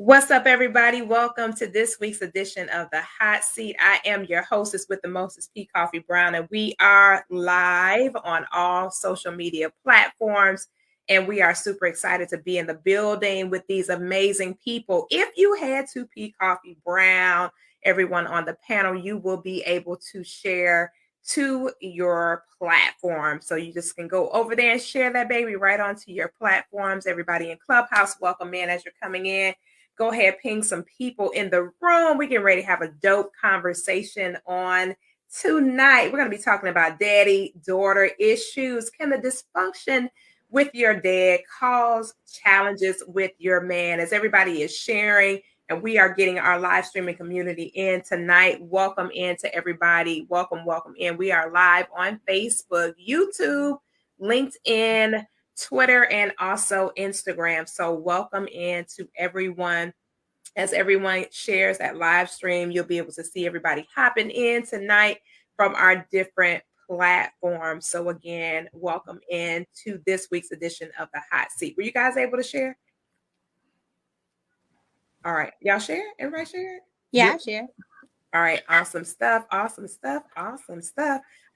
What's up, everybody? Welcome to this week's edition of the Hot Seat. I am your hostess with the mostest, P. Koffe Brown, and we are live on all social media platforms. And we are super excited to be in the building with these amazing people. If you head to P. Koffe Brown, everyone on the panel, you will be able to share to your platform. So you just can go over there and share that baby right onto your platforms. Everybody in Clubhouse, welcome in as you're coming in. Go ahead, ping some people in the room. We get ready to have a dope conversation on tonight. We're going to be talking about daddy-daughter issues. Can the dysfunction with your dad cause challenges with your man? As everybody is sharing, and we are getting our live streaming community in tonight. Welcome in to everybody. Welcome in. We are live on Facebook, YouTube, LinkedIn, Twitter, and also Instagram. So welcome in to everyone. As everyone shares that live stream, you'll be able to see everybody hopping in tonight from our different platforms. So again, welcome in to this week's edition of the Hot Seat. Were you guys able to share? All right. Y'all share? Everybody share? Yeah, I share. All right. Awesome stuff.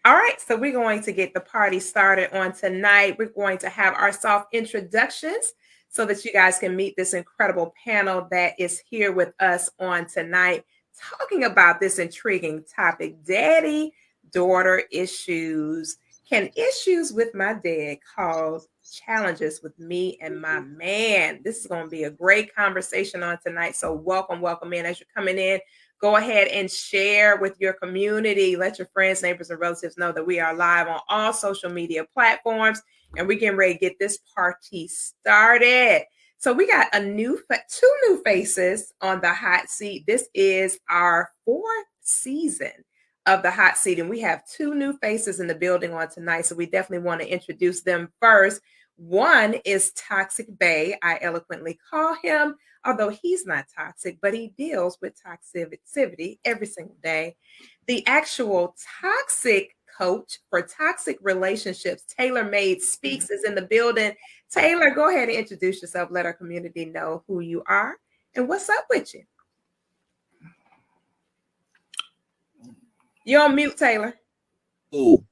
All right, so we're going to get the party started on tonight. We're going to have our soft introductions so that you guys can meet this incredible panel that is here with us on tonight, talking about this intriguing topic, daddy-daughter issues. Can issues with my dad cause challenges with me and my man? This is going to be a great conversation on tonight. So welcome in as you're coming in. Go ahead and share with your community. Let your friends, neighbors, and relatives know that we are live on all social media platforms, and we're getting ready to get this party started. So we got two new faces on the hot seat. This is our fourth season of the hot seat, and we have two new faces in the building on tonight. So we definitely want to introduce them first. One is Toxic Bay. I eloquently call him, although he's not toxic, but he deals with toxicity every single day. The actual toxic coach for toxic relationships, Taylor Made Speaks, is in the building. Taylor, go ahead and introduce yourself. Let our community know who you are and what's up with you. You're on mute, Taylor. Ooh.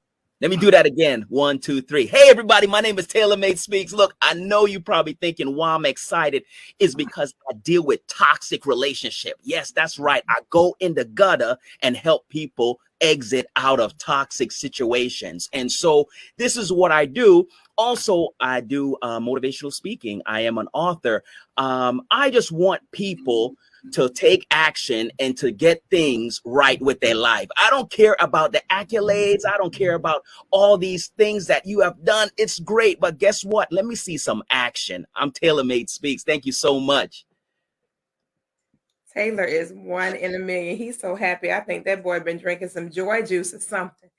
Let me do that again. 1, 2, 3. Hey, everybody. My name is Taylor Made Speaks. Look, I know you're probably thinking why I'm excited is because I deal with toxic relationship. Yes, that's right. I go in the gutter and help people exit out of toxic situations. And so this is what I do. Also, I do motivational speaking. I am an author. I just want people to take action and to get things right with their life. I don't care about the accolades. I don't care about all these things that you have done. It's great, but guess what? Let me see some action. I'm Taylor Made Speaks. Thank you so much. Taylor is one in a million. He's so happy. I think that boy been drinking some joy juice or something.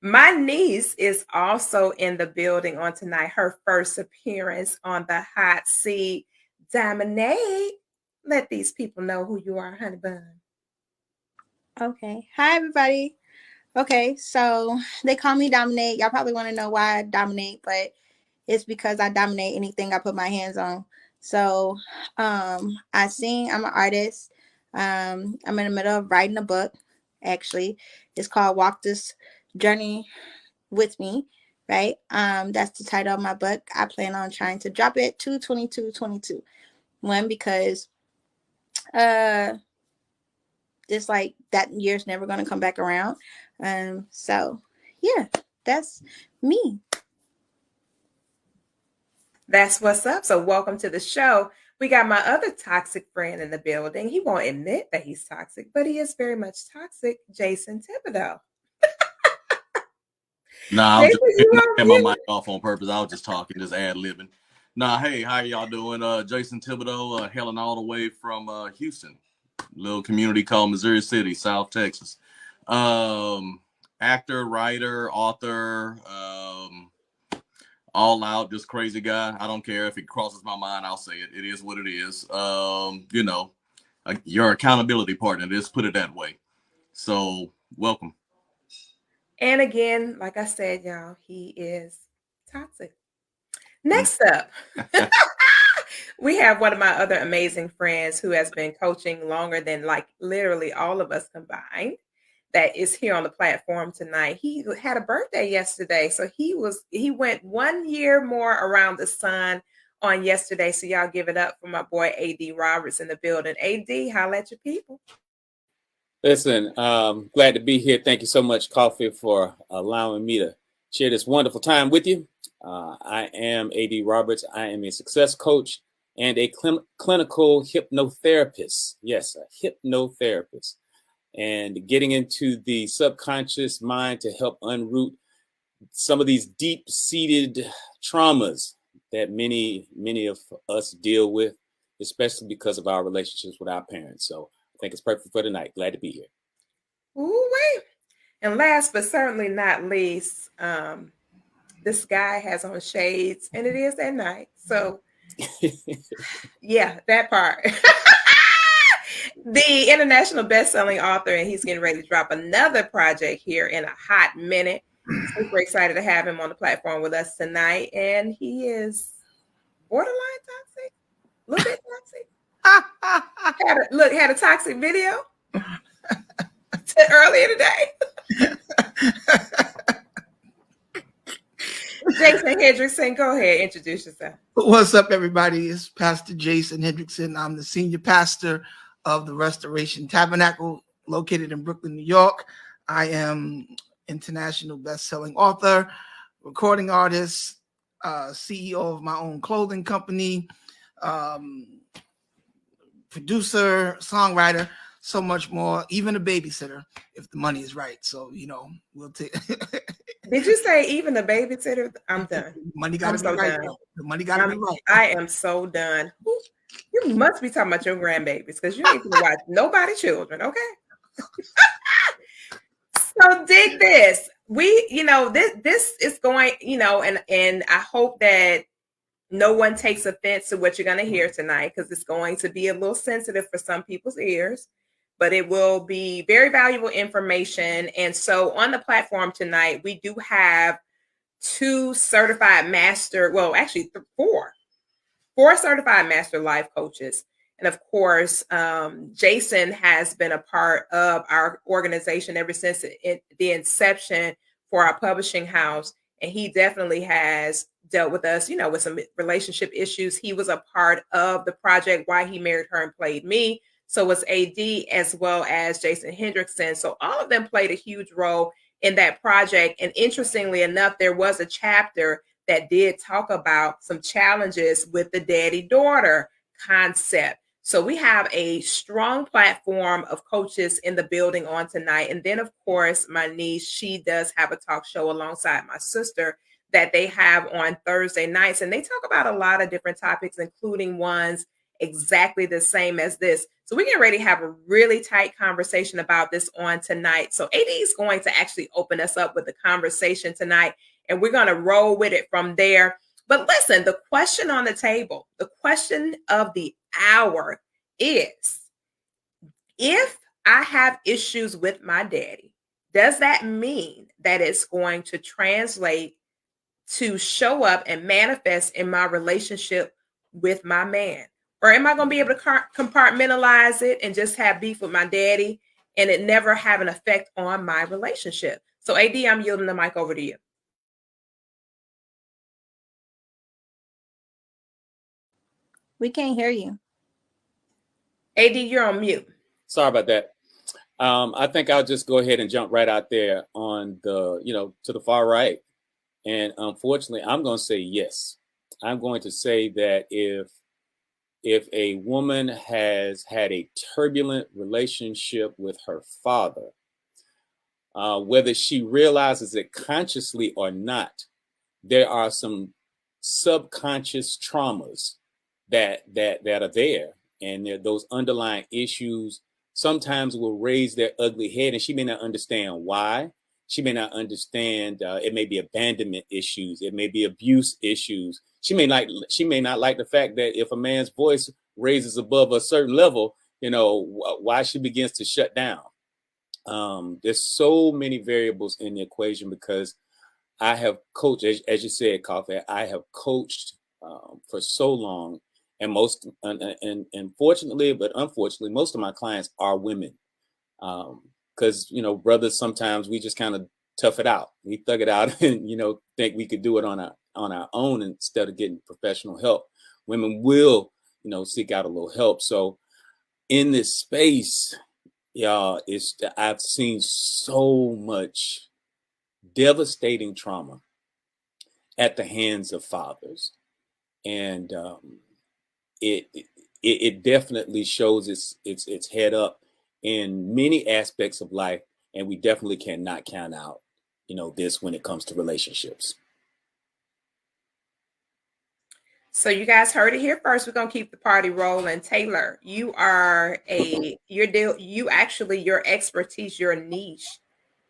My niece is also in the building on tonight. Her first appearance on the hot seat. Dominate. Let these people know who you are, honey bun. Okay. Hi, everybody. Okay, so they call me Dominate. Y'all probably want to know why I dominate, but it's because I dominate anything I put my hands on. So I sing. I'm an artist. I'm in the middle of writing a book, actually. It's called Walk This Journey With Me, right? That's the title of my book. I plan on trying to drop it 2/22/22. One, because it's like that year's never going to come back around. So yeah, that's me. That's what's up. So welcome to the show. We got my other toxic friend in the building. He won't admit that he's toxic, but he is very much toxic. Jason Thibodeau. Nah, I was just had my mic off on purpose. I was just talking, just ad-libbing. Nah, hey, how y'all doing? Jason Thibodeau, hailing all the way from Houston, little community called Missouri City, South Texas. Actor, writer, author, all out, just crazy guy. I don't care if it crosses my mind, I'll say it. It is what it is. Your accountability partner, just put it that way. So, welcome. And again, like I said, y'all, he is toxic. Next up, We have one of my other amazing friends who has been coaching longer than like literally all of us combined that is here on the platform tonight. He had a birthday yesterday. So he went 1 year more around the sun on yesterday. So y'all give it up for my boy AD Roberts in the building. AD, holla at your people. Listen, glad to be here. Thank you so much, Koffe, for allowing me to share this wonderful time with you. I am AD Roberts. I am a success coach and a clinical hypnotherapist. Yes, a hypnotherapist. And getting into the subconscious mind to help unroot some of these deep-seated traumas that many of us deal with, especially because of our relationships with our parents. So I think it's perfect for tonight. Glad to be here. Ooh-wee. And last but certainly not least, this guy has on shades and it is at night. So yeah, that part. The international best-selling author, and he's getting ready to drop another project here in a hot minute. Super excited to have him on the platform with us tonight. And he is borderline toxic, a little bit toxic. Had a toxic video earlier today. Jason Hendrickson, go ahead, introduce yourself. What's up, everybody? It's Pastor Jason Hendrickson. I'm the senior pastor of the Restoration Tabernacle located in Brooklyn, New York. I am international best-selling author, recording artist, CEO of my own clothing company, producer, songwriter, so much more, even a babysitter if the money is right. So, we'll take. Did you say even a babysitter? I'm done. Money got to be right. The money got to be right. I am so done. You must be talking about your grandbabies because you ain't gonna watch nobody children, okay? So dig this. This is going, and I hope that no one takes offense to what you're going to hear tonight because it's going to be a little sensitive for some people's ears, but it will be very valuable information. And so on the platform tonight, we do have four certified master life coaches. And of course, Jason has been a part of our organization ever since the inception for our publishing house. And he definitely has dealt with us, with some relationship issues. He was a part of the project Why He Married Her and Played Me. So was AD as well as Jason Hendrickson. So all of them played a huge role in that project. And interestingly enough, there was a chapter that did talk about some challenges with the daddy-daughter concept. So we have a strong platform of coaches in the building on tonight. And then, of course, my niece, she does have a talk show alongside my sister that they have on Thursday nights. And they talk about a lot of different topics, including ones exactly the same as this. So we're getting ready to have a really tight conversation about this on tonight. So AD is going to actually open us up with the conversation tonight, and we're going to roll with it from there. But listen, the question on the table, the question of the hour is, if I have issues with my daddy, does that mean that it's going to translate to show up and manifest in my relationship with my man? Or am I going to be able to compartmentalize it and just have beef with my daddy and it never have an effect on my relationship? So AD, I'm yielding the mic over to you. We can't hear you. AD, you're on mute. Sorry about that. I think I'll just go ahead and jump right out there on the, to the far right. And unfortunately, I'm going to say yes. I'm going to say that if a woman has had a turbulent relationship with her father, whether she realizes it consciously or not, there are some subconscious traumas that are there, and those underlying issues sometimes will raise their ugly head, and she may not understand why. She may not understand. It may be abandonment issues. It may be abuse issues. She may not like the fact that if a man's voice raises above a certain level, why she begins to shut down. There's so many variables in the equation because I have coached, as you said, Koffe, I have coached for so long And most, and fortunately, but unfortunately, most of my clients are women. Because, brothers, sometimes we just kind of tough it out. We thug it out and, think we could do it on our own instead of getting professional help. Women will, seek out a little help. So in this space, y'all, I've seen so much devastating trauma at the hands of fathers. And it definitely shows its head up in many aspects of life, and we definitely cannot count out this when it comes to relationships. So you guys heard it here first. We're gonna keep the party rolling. Taylor, your expertise, your niche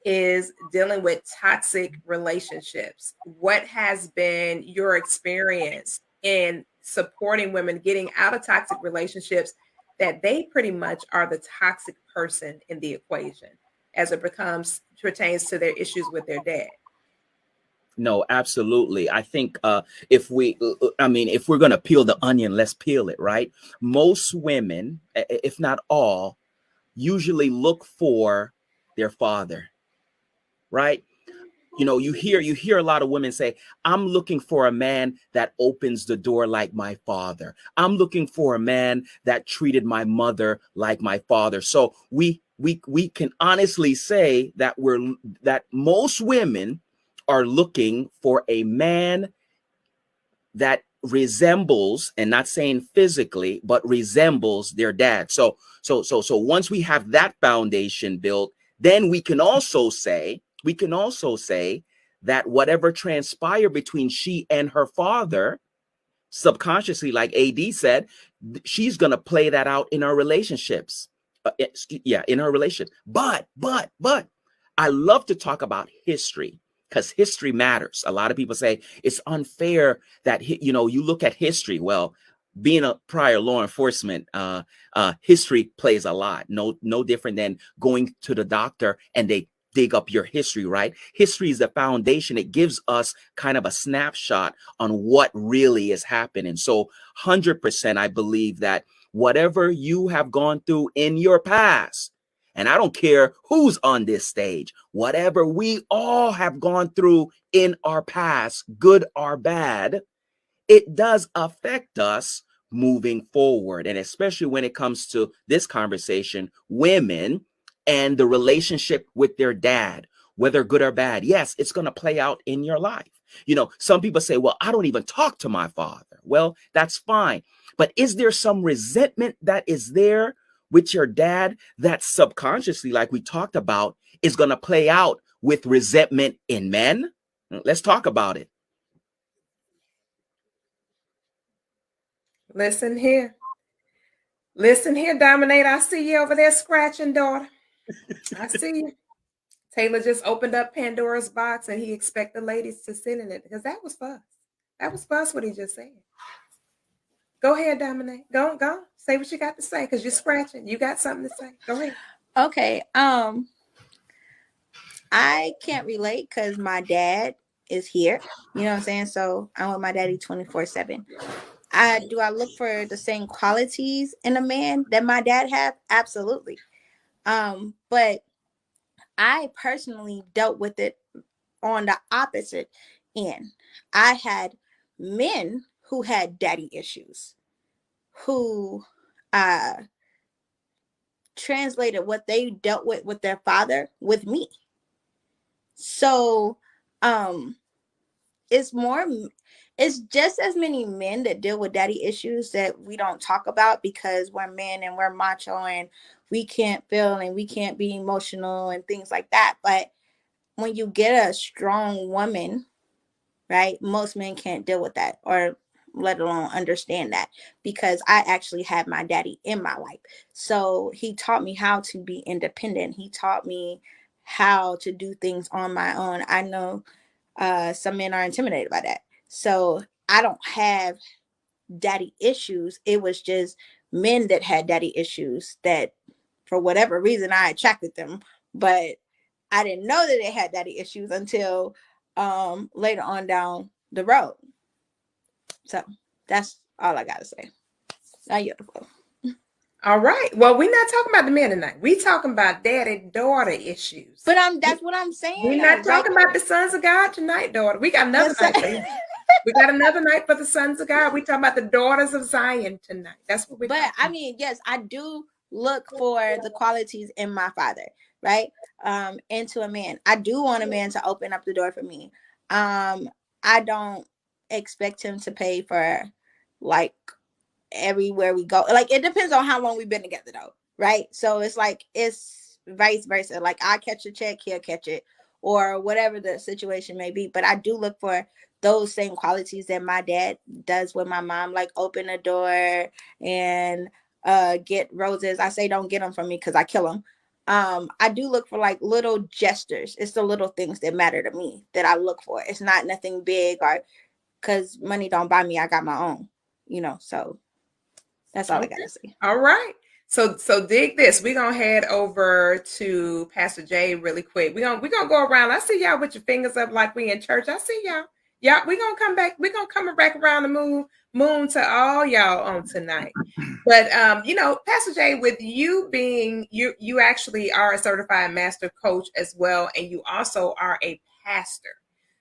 is dealing with toxic relationships. What has been your experience in supporting women getting out of toxic relationships that they pretty much are the toxic person in the equation as it pertains to their issues with their dad? No, absolutely. I think if we're going to peel the onion, let's peel it, right? Most women, if not all, usually look for their father, right? You hear a lot of women say, I'm looking for a man that opens the door like my father. I'm looking for a man that treated my mother like my father. So we can honestly say that most women are looking for a man that resembles, and not saying physically, but resembles their dad. So once we have that foundation built, then we can also say that whatever transpired between she and her father, subconsciously, like AD said, she's going to play that out in her relationships. In her relationship. But I love to talk about history, because history matters. A lot of people say it's unfair that you look at history. Well, being a prior law enforcement, history plays a lot. No different than going to the doctor and they dig up your history, right? History is the foundation. It gives us kind of a snapshot on what really is happening. So 100%, I believe that whatever you have gone through in your past, and I don't care who's on this stage, whatever we all have gone through in our past, good or bad, it does affect us moving forward. And especially when it comes to this conversation, women and the relationship with their dad, whether good or bad. Yes, it's going to play out in your life. Some people say, well, I don't even talk to my father. Well, that's fine. But is there some resentment that is there with your dad that subconsciously, like we talked about, is going to play out with resentment in men? Let's talk about it. Listen here. Dominate. I see you over there scratching, daughter. I see you. Taylor just opened up Pandora's box and he expected ladies to sit in it because that was fuss. That was fuss what he just said. Go ahead, Dominate. Go. Say what you got to say because you're scratching. You got something to say. Go ahead. Okay. I can't relate because my dad is here. You know what I'm saying? So I'm with my daddy 24/7. Do I look for the same qualities in a man that my dad have? Absolutely. But I personally dealt with it on the opposite end. I had men who had daddy issues, who translated what they dealt with their father with me. So it's just as many men that deal with daddy issues that we don't talk about because we're men and we're macho and we can't feel and we can't be emotional and things like that. But when you get a strong woman, right, most men can't deal with that or let alone understand that, because I actually had my daddy in my life. So he taught me how to be independent. He taught me how to do things on my own. I know some men are intimidated by that. So I don't have daddy issues. It was just men that had daddy issues that for whatever reason I attracted them. But I didn't know that they had daddy issues until later on down the road. So that's all I gotta say. I yield the floor. All right. Well, we're not talking about the men tonight. We talking about daddy-daughter issues. But that's what I'm saying. We're not talking about the sons of God tonight, daughter. We got another night. We got another night for the sons of God. We talking about the daughters of Zion tonight. That's what we. But I mean, yes, I do look for the qualities in my father, right? Into a man. I do want a man to open up the door for me. I don't expect him to pay for like everywhere we go. Like, it depends on how long we've been together though, right? So it's like, it's vice versa. Like, I catch a check, he'll catch it, or whatever the situation may be. But I do look for those same qualities that my dad does with my mom, like open a door and get roses. I say don't get them from me because I kill them. I do look for like little gestures. It's the little things that matter to me that I look for. It's not nothing big, or because money don't buy me, I got my own, so that's all I gotta say. All right. So dig this. We're gonna head over to Pastor Jay really quick. We're gonna go around. I see y'all with your fingers up like we in church. I see y'all. Yeah, we're gonna come back. We're gonna come back around the moon to all y'all on tonight. But Pastor Jay, with you being you actually are a certified master coach as well, and you also are a pastor.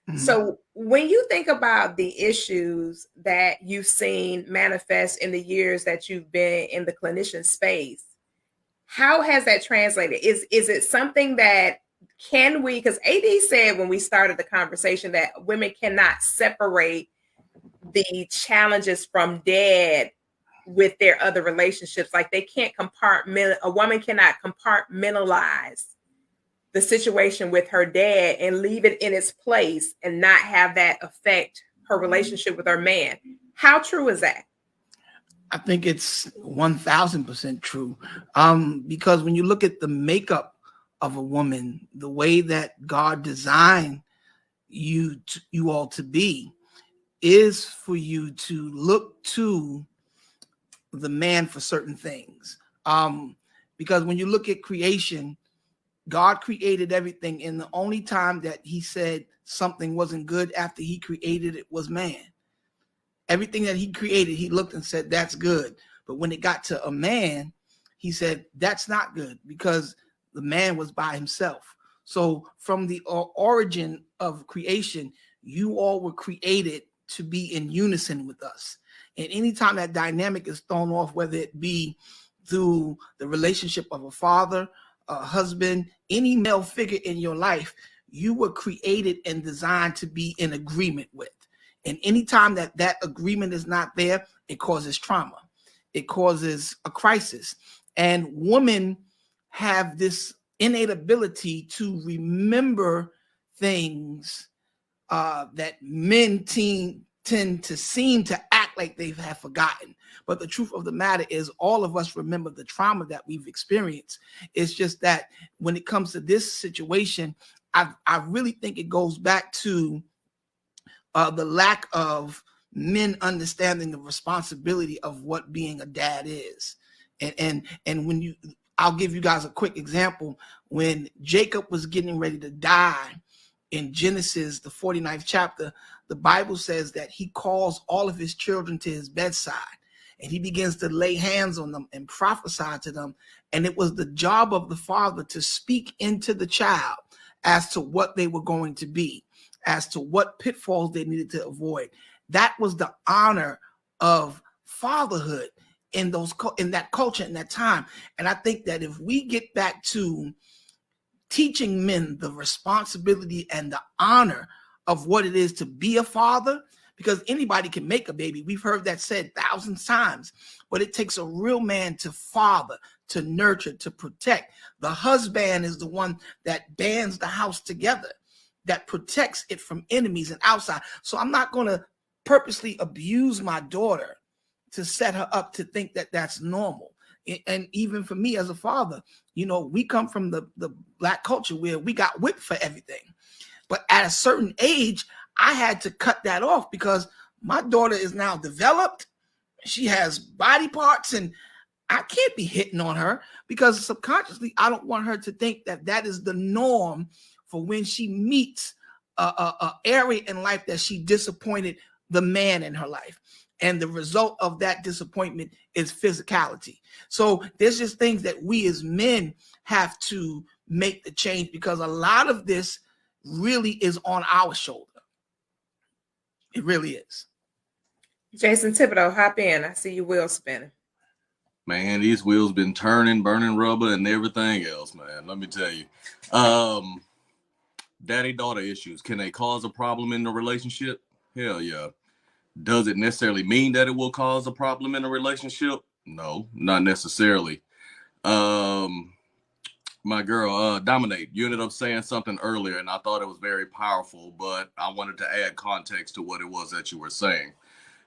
Mm-hmm. So when you think about the issues that you've seen manifest in the years that you've been in the clinician space, how has that translated? Is it something that because AD said when we started the conversation that women cannot separate the challenges from dad with their other relationships. Like, they can't a woman cannot compartmentalize the situation with her dad and leave it in its place and not have that affect her relationship with her man. How true is that? I think it's 1000% true. Because when you look at the makeup of a woman, the way that God designed you all to be is for you to look to the man for certain things. Because when you look at creation, God created everything, and the only time that he said something wasn't good after he created it was man. Everything that he created, he looked and said, that's good. But when it got to a man, he said, that's not good, because the man was by himself. So from the origin of creation, you all were created to be in unison with us. And anytime that dynamic is thrown off, whether it be through the relationship of a father, a husband, any male figure in your life, you were created and designed to be in agreement with. And anytime that agreement is not there, it causes trauma. It causes a crisis. And women have this innate ability to remember things that men tend to seem to act like they have forgotten. But the truth of the matter is, all of us remember the trauma that we've experienced. It's just that when it comes to this situation, I really think it goes back to the lack of men understanding the responsibility of what being a dad is. And when I'll give you guys a quick example. When Jacob was getting ready to die in Genesis, the 49th chapter, the Bible says that he calls all of his children to his bedside and he begins to lay hands on them and prophesy to them. And it was the job of the father to speak into the child as to what they were going to be, as to what pitfalls they needed to avoid. That was the honor of fatherhood in that culture, in that time. And I think that if we get back to teaching men the responsibility and the honor of what it is to be a father, because anybody can make a baby. We've heard that said thousands of times, but it takes a real man to father, to nurture, to protect. The husband is the one that bands the house together, that protects it from enemies and outside. So I'm not going to purposely abuse my daughter to set her up to think that that's normal. And even for me as a father, we come from the Black culture where we got whipped for everything. But at a certain age, I had to cut that off because my daughter is now developed. She has body parts and I can't be hitting on her because subconsciously, I don't want her to think that that is the norm for when she meets a area in life that she disappointed the man in her life. And the result of that disappointment is physicality. So there's just things that we as men have to make the change, because a lot of this really is on our shoulder. It really is. Jason Thibodeau, hop in. I see your wheel spinning. Man, these wheels been turning, burning rubber and everything else, man. Let me tell you. Daddy-daughter issues, can they cause a problem in the relationship? Hell yeah. Does it necessarily mean that it will cause a problem in a relationship? No, not necessarily. My girl, Dominate, you ended up saying something earlier, and I thought it was very powerful, but I wanted to add context to what it was that you were saying.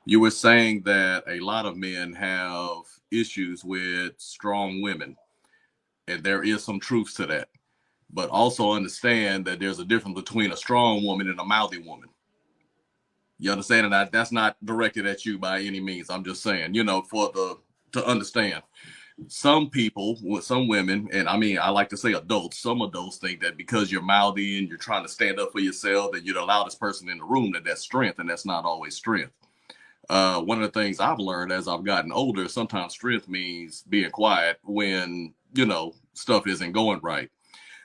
You were saying that a lot of men have issues with strong women, and there is some truth to that. But also understand that there's a difference between a strong woman and a mouthy woman. You understand that? That's not directed at you by any means. I'm just saying, to understand. Some people, with some women, and I mean, I like to say adults, some adults think that because you're mouthy and you're trying to stand up for yourself, that you're the loudest person in the room, that's strength, and that's not always strength. One of the things I've learned as I've gotten older, sometimes strength means being quiet when, stuff isn't going right.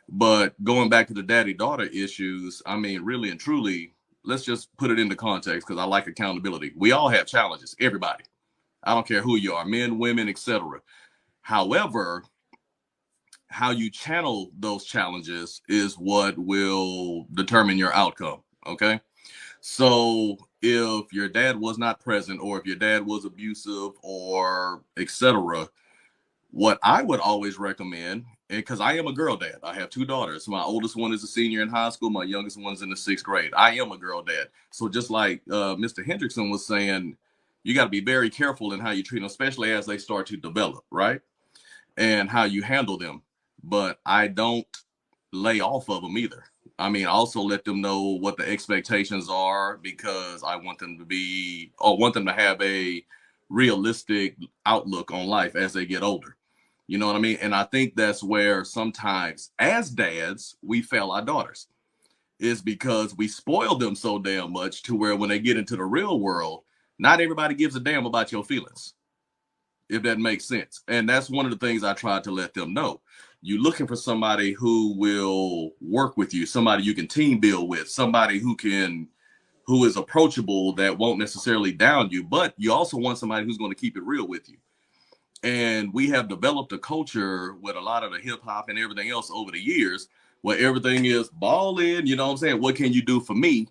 But going back to the daddy-daughter issues, I mean, really and truly, let's just put it into context, because I like accountability. We all have challenges, everybody. I don't care who you are, men, women, etc. However, how you channel those challenges is what will determine your outcome, okay? So if your dad was not present, or if your dad was abusive, or etc., what I would always recommend, because I am a girl dad. I have 2 daughters. My oldest one is a senior in high school. My youngest one's in the 6th grade. I am a girl dad. So just like Mr. Hendrickson was saying, you got to be very careful in how you treat them, especially as they start to develop, right? And how you handle them. But I don't lay off of them either. I mean, I also let them know what the expectations are, because I want them to have a realistic outlook on life as they get older. You know what I mean? And I think that's where sometimes as dads, we fail our daughters, is because we spoil them so damn much to where when they get into the real world, not everybody gives a damn about your feelings, if that makes sense. And that's one of the things I try to let them know. You're looking for somebody who will work with you, somebody you can team build with, somebody who is approachable, that won't necessarily down you, but you also want somebody who's going to keep it real with you. And we have developed a culture with a lot of the hip hop and everything else over the years, where everything is ball in, you know what I'm saying? What can you do for me?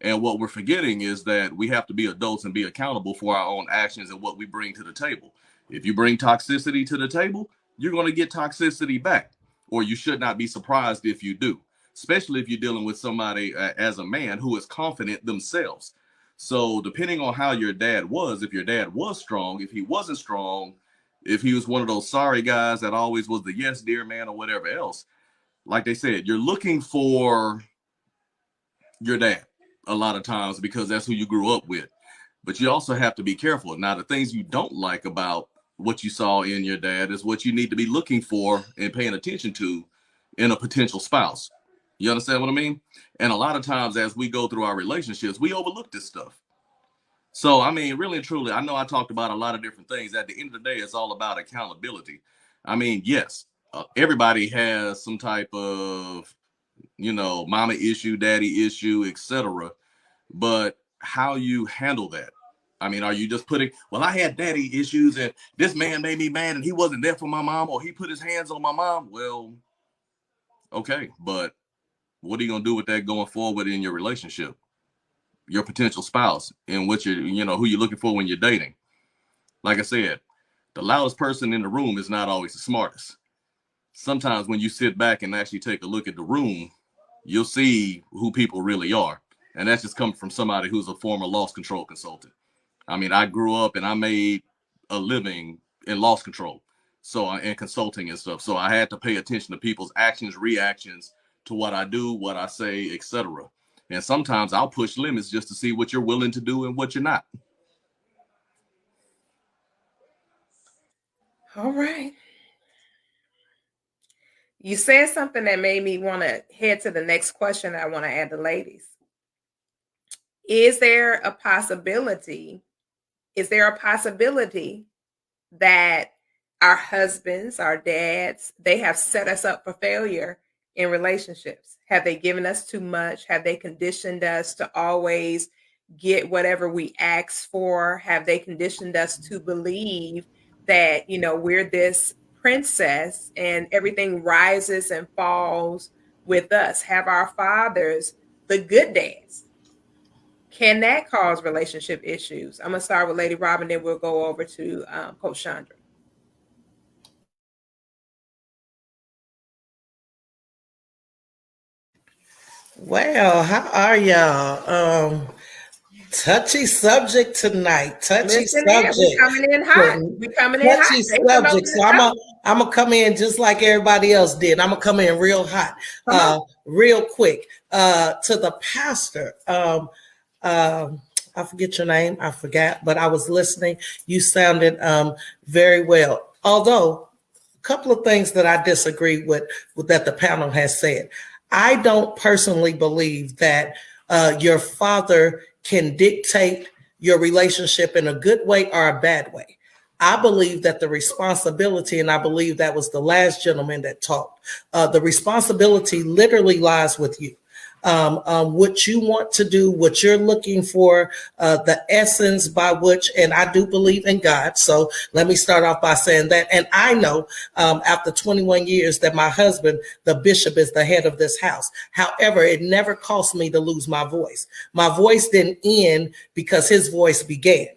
And what we're forgetting is that we have to be adults and be accountable for our own actions and what we bring to the table. If you bring toxicity to the table, you're going to get toxicity back, or you should not be surprised if you do, especially if you're dealing with somebody as a man who is confident themselves. So depending on how your dad was, if your dad was strong, if he wasn't strong, if he was one of those sorry guys that always was the yes, dear man, or whatever else, like they said, you're looking for your dad a lot of times because that's who you grew up with. But you also have to be careful. Now, the things you don't like about what you saw in your dad is what you need to be looking for and paying attention to in a potential spouse. You understand what I mean? And a lot of times as we go through our relationships, we overlook this stuff. So, I mean, really and truly, I know I talked about a lot of different things. At the end of the day, it's all about accountability. I mean, yes, everybody has some type of, mama issue, daddy issue, etc. But how you handle that? I mean, are you just putting, well, I had daddy issues and this man made me mad and he wasn't there for my mom, or he put his hands on my mom? Well, okay, but what are you going to do with that going forward in your relationship? Your potential spouse, and what who you're looking for when you're dating. Like I said, the loudest person in the room is not always the smartest. Sometimes when you sit back and actually take a look at the room, you'll see who people really are. And that's just coming from somebody who's a former loss control consultant. I mean, I grew up and I made a living in loss control, and consulting and stuff. So I had to pay attention to people's actions, reactions to what I do, what I say, etc. And sometimes I'll push limits just to see what you're willing to do and what you're not. All right. You said something that made me want to head to the next question I want to add the ladies. Is there a possibility is there a possibility that our husbands, our dads, they have set us up for failure in relationships? Have they given us too much? Have they conditioned us to always get whatever we ask for? Have they conditioned us to believe that, you know, we're this princess and everything rises and falls with us? Have our fathers, the good dads, can that cause relationship issues? I'm going to start with Lady Robin, then we'll go over to Coach Chandra. Well, how are y'all? Touchy subject tonight. Touchy Listen subject. we coming in hot. We coming in hot. Touchy subject. So I'm gonna come in just like everybody else did. I'm gonna come in real hot, real quick. To the pastor. I forget your name. I forgot, but I was listening. You sounded very well. Although a couple of things that I disagree with that the panel has said. I don't personally believe that your father can dictate your relationship in a good way or a bad way. I believe that the responsibility, and I believe that was the last gentleman that talked, the responsibility literally lies with you. What you want to do, what you're looking for, the essence by which, and I do believe in God. So let me start off by saying that. And I know after 21 years that my husband, the bishop, is the head of this house. However, it never cost me to lose my voice. My voice didn't end because his voice began.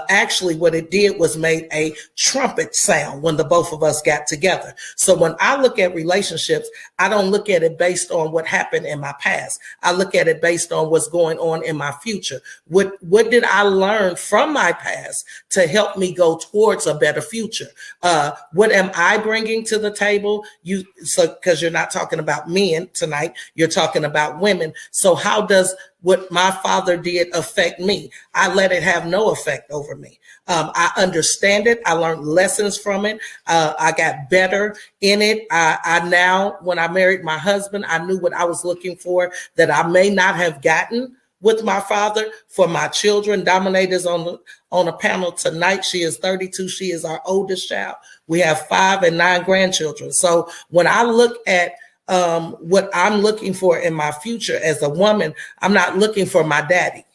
Actually, what it did was made a trumpet sound when the both of us got together. So when I look at relationships, I don't look at it based on what happened in my past. I look at it based on what's going on in my future. What did I learn from my past to help me go towards a better future? What am I bringing to the table? Because you're not talking about men tonight, you're talking about women. So how does what my father did affect me? I let it have no effect over me. I understand it. I learned lessons from it. I got better in it. I now, when I married my husband, I knew what I was looking for that I may not have gotten with my father. For my children, Dominate is on a panel tonight. She is 32. She is our oldest child. We have 5 and 9 grandchildren. So when I look at what I'm looking for in my future as a woman, I'm not looking for my daddy.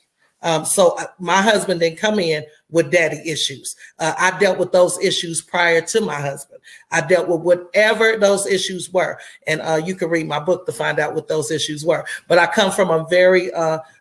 So my husband didn't come in with daddy issues. I dealt with those issues prior to my husband. I dealt with whatever those issues were. And you can read my book to find out what those issues were. But I come from a very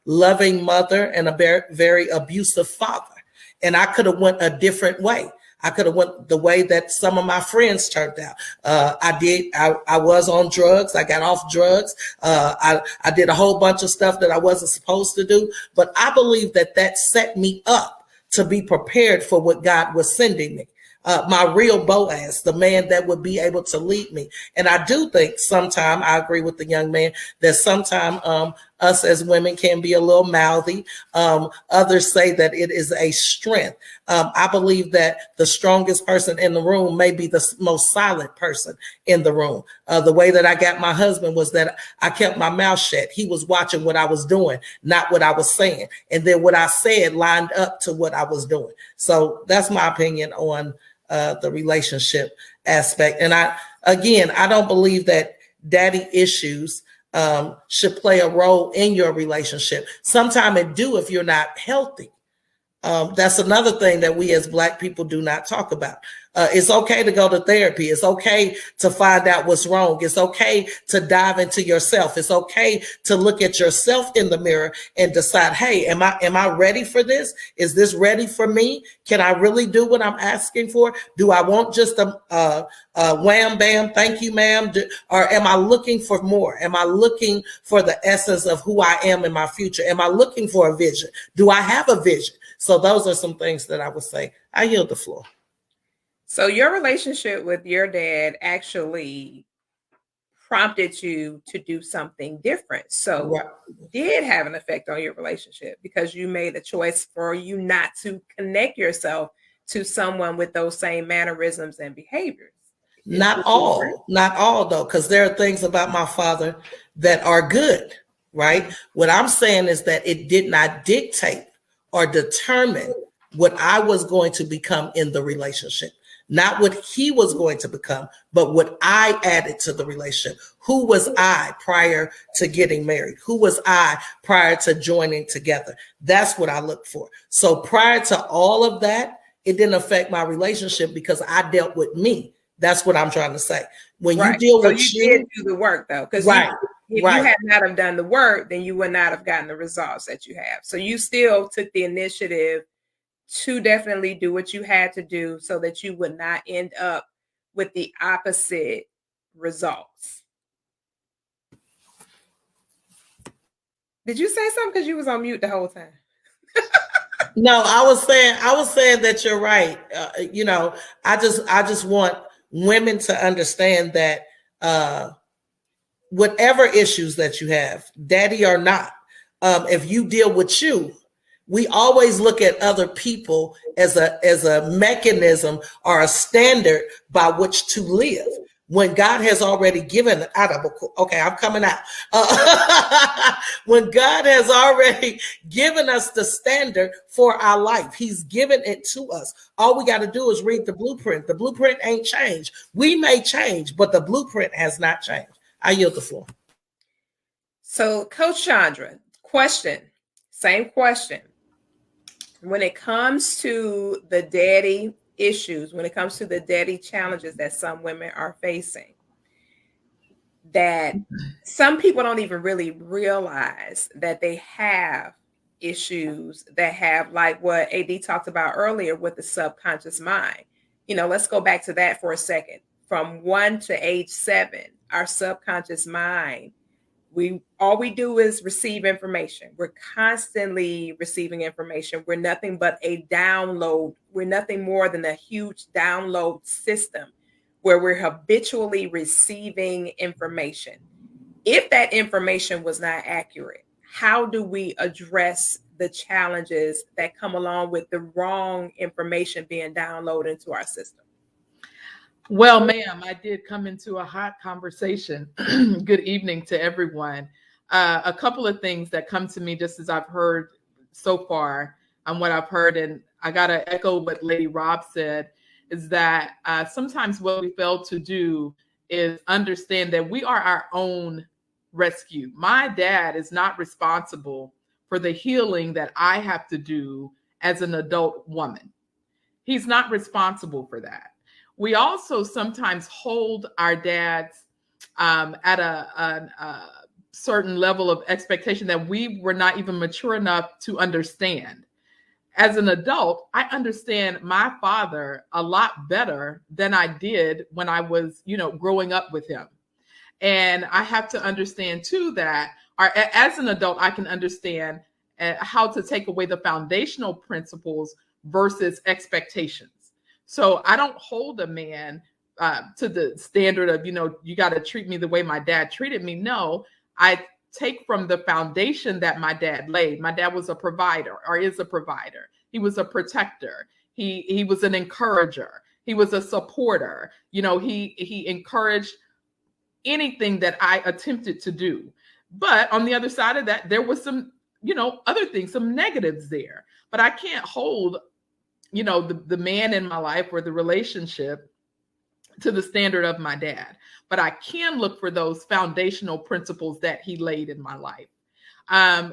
loving mother and a very, very abusive father. And I could have went a different way. I could have went the way that some of my friends turned out. I was on drugs. I got off drugs. I did a whole bunch of stuff that I wasn't supposed to do. But I believe that set me up to be prepared for what God was sending me. My real Boaz, the man that would be able to lead me. And I do think sometime, I agree with the young man, that sometime us as women can be a little mouthy. Others say that it is a strength. I believe that the strongest person in the room may be the most silent person in the room. The way that I got my husband was that I kept my mouth shut. He was watching what I was doing, not what I was saying. And then what I said lined up to what I was doing. So that's my opinion on the relationship aspect. And I don't believe that daddy issues should play a role in your relationship. Sometimes it do if you're not healthy. That's another thing that we as Black people do not talk about. It's okay to go to therapy. It's okay to find out what's wrong. It's okay to dive into yourself. It's okay to look at yourself in the mirror and decide, hey, am I ready for this? Is this ready for me? Can I really do what I'm asking for? Do I want just a wham, bam, thank you, ma'am? Or am I looking for more? Am I looking for the essence of who I am in my future? Am I looking for a vision? Do I have a vision? So those are some things that I would say. I yield the floor. So your relationship with your dad actually prompted you to do something different. So did have an effect on your relationship because you made a choice for you not to connect yourself to someone with those same mannerisms and behaviors. Not all though, because there are things about my father that are good, right? What I'm saying is that it did not dictate or determine what I was going to become in the relationship. Not what he was going to become, but what I added to the relationship. Who was I prior to getting married? Who was I prior to joining together? That's what I look for. So prior to all of that, it didn't affect my relationship because I dealt with me. That's what I'm trying to say. When you deal with you did do the work though, because if you had not have done the work, then you would not have gotten the results that you have. So you still took the initiative to definitely do what you had to do so that you would not end up with the opposite results. Did you say something? Because you was on mute the whole time. No, I was saying that you're right. I just want women to understand that whatever issues that you have, daddy or not, if you deal with you, we always look at other people as a mechanism or a standard by which to live. When God has already given okay, I'm coming out. When God has already given us the standard for our life, he's given it to us. All we got to do is read the blueprint. The blueprint ain't changed. We may change, but the blueprint has not changed. I yield the floor. So, Coach Chandra, same question. When it comes to the daddy issues, when it comes to the daddy challenges that some women are facing, that some people don't even really realize that they have issues that have, like what AD talked about earlier with the subconscious mind. Let's go back to that for a second. From 1 to age 7, our subconscious mind, all we do is receive information. We're constantly receiving information. We're nothing but a download. We're nothing more than a huge download system where we're habitually receiving information. If that information was not accurate, how do we address the challenges that come along with the wrong information being downloaded into our system? Well, ma'am, I did come into a hot conversation. Good evening to everyone. A couple of things that come to me just as I've heard so far on what I've heard, and I got to echo what Lady Rob said, is that sometimes what we fail to do is understand that we are our own rescue. My dad is not responsible for the healing that I have to do as an adult woman. He's not responsible for that. We also sometimes hold our dads at a certain level of expectation that we were not even mature enough to understand. As an adult, I understand my father a lot better than I did when I was, growing up with him. And I have to understand too that as an adult, I can understand how to take away the foundational principles versus expectations. So I don't hold a man to the standard of, you got to treat me the way my dad treated me. No, I take from the foundation that my dad laid. My dad was a provider, or is a provider. He was a protector. He was an encourager. He was a supporter. He encouraged anything that I attempted to do. But on the other side of that, there was some, other things, some negatives there. But I can't hold the man in my life or the relationship to the standard of my dad. But I can look for those foundational principles that he laid in my life.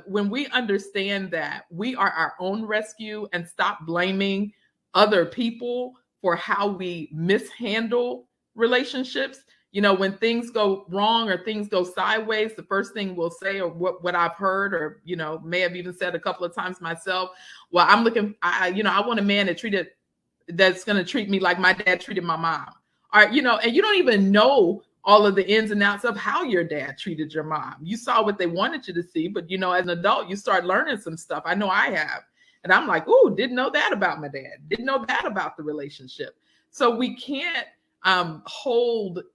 When we understand that we are our own rescue and stop blaming other people for how we mishandle relationships, when things go wrong or things go sideways, the first thing we'll say, or what I've heard, or, may have even said a couple of times myself, well, I'm looking, I want a man that's going to treat me like my dad treated my mom. Or, and you don't even know all of the ins and outs of how your dad treated your mom. You saw what they wanted you to see, but, as an adult, you start learning some stuff. I know I have. And I'm like, oh, didn't know that about my dad. Didn't know that about the relationship. So we can't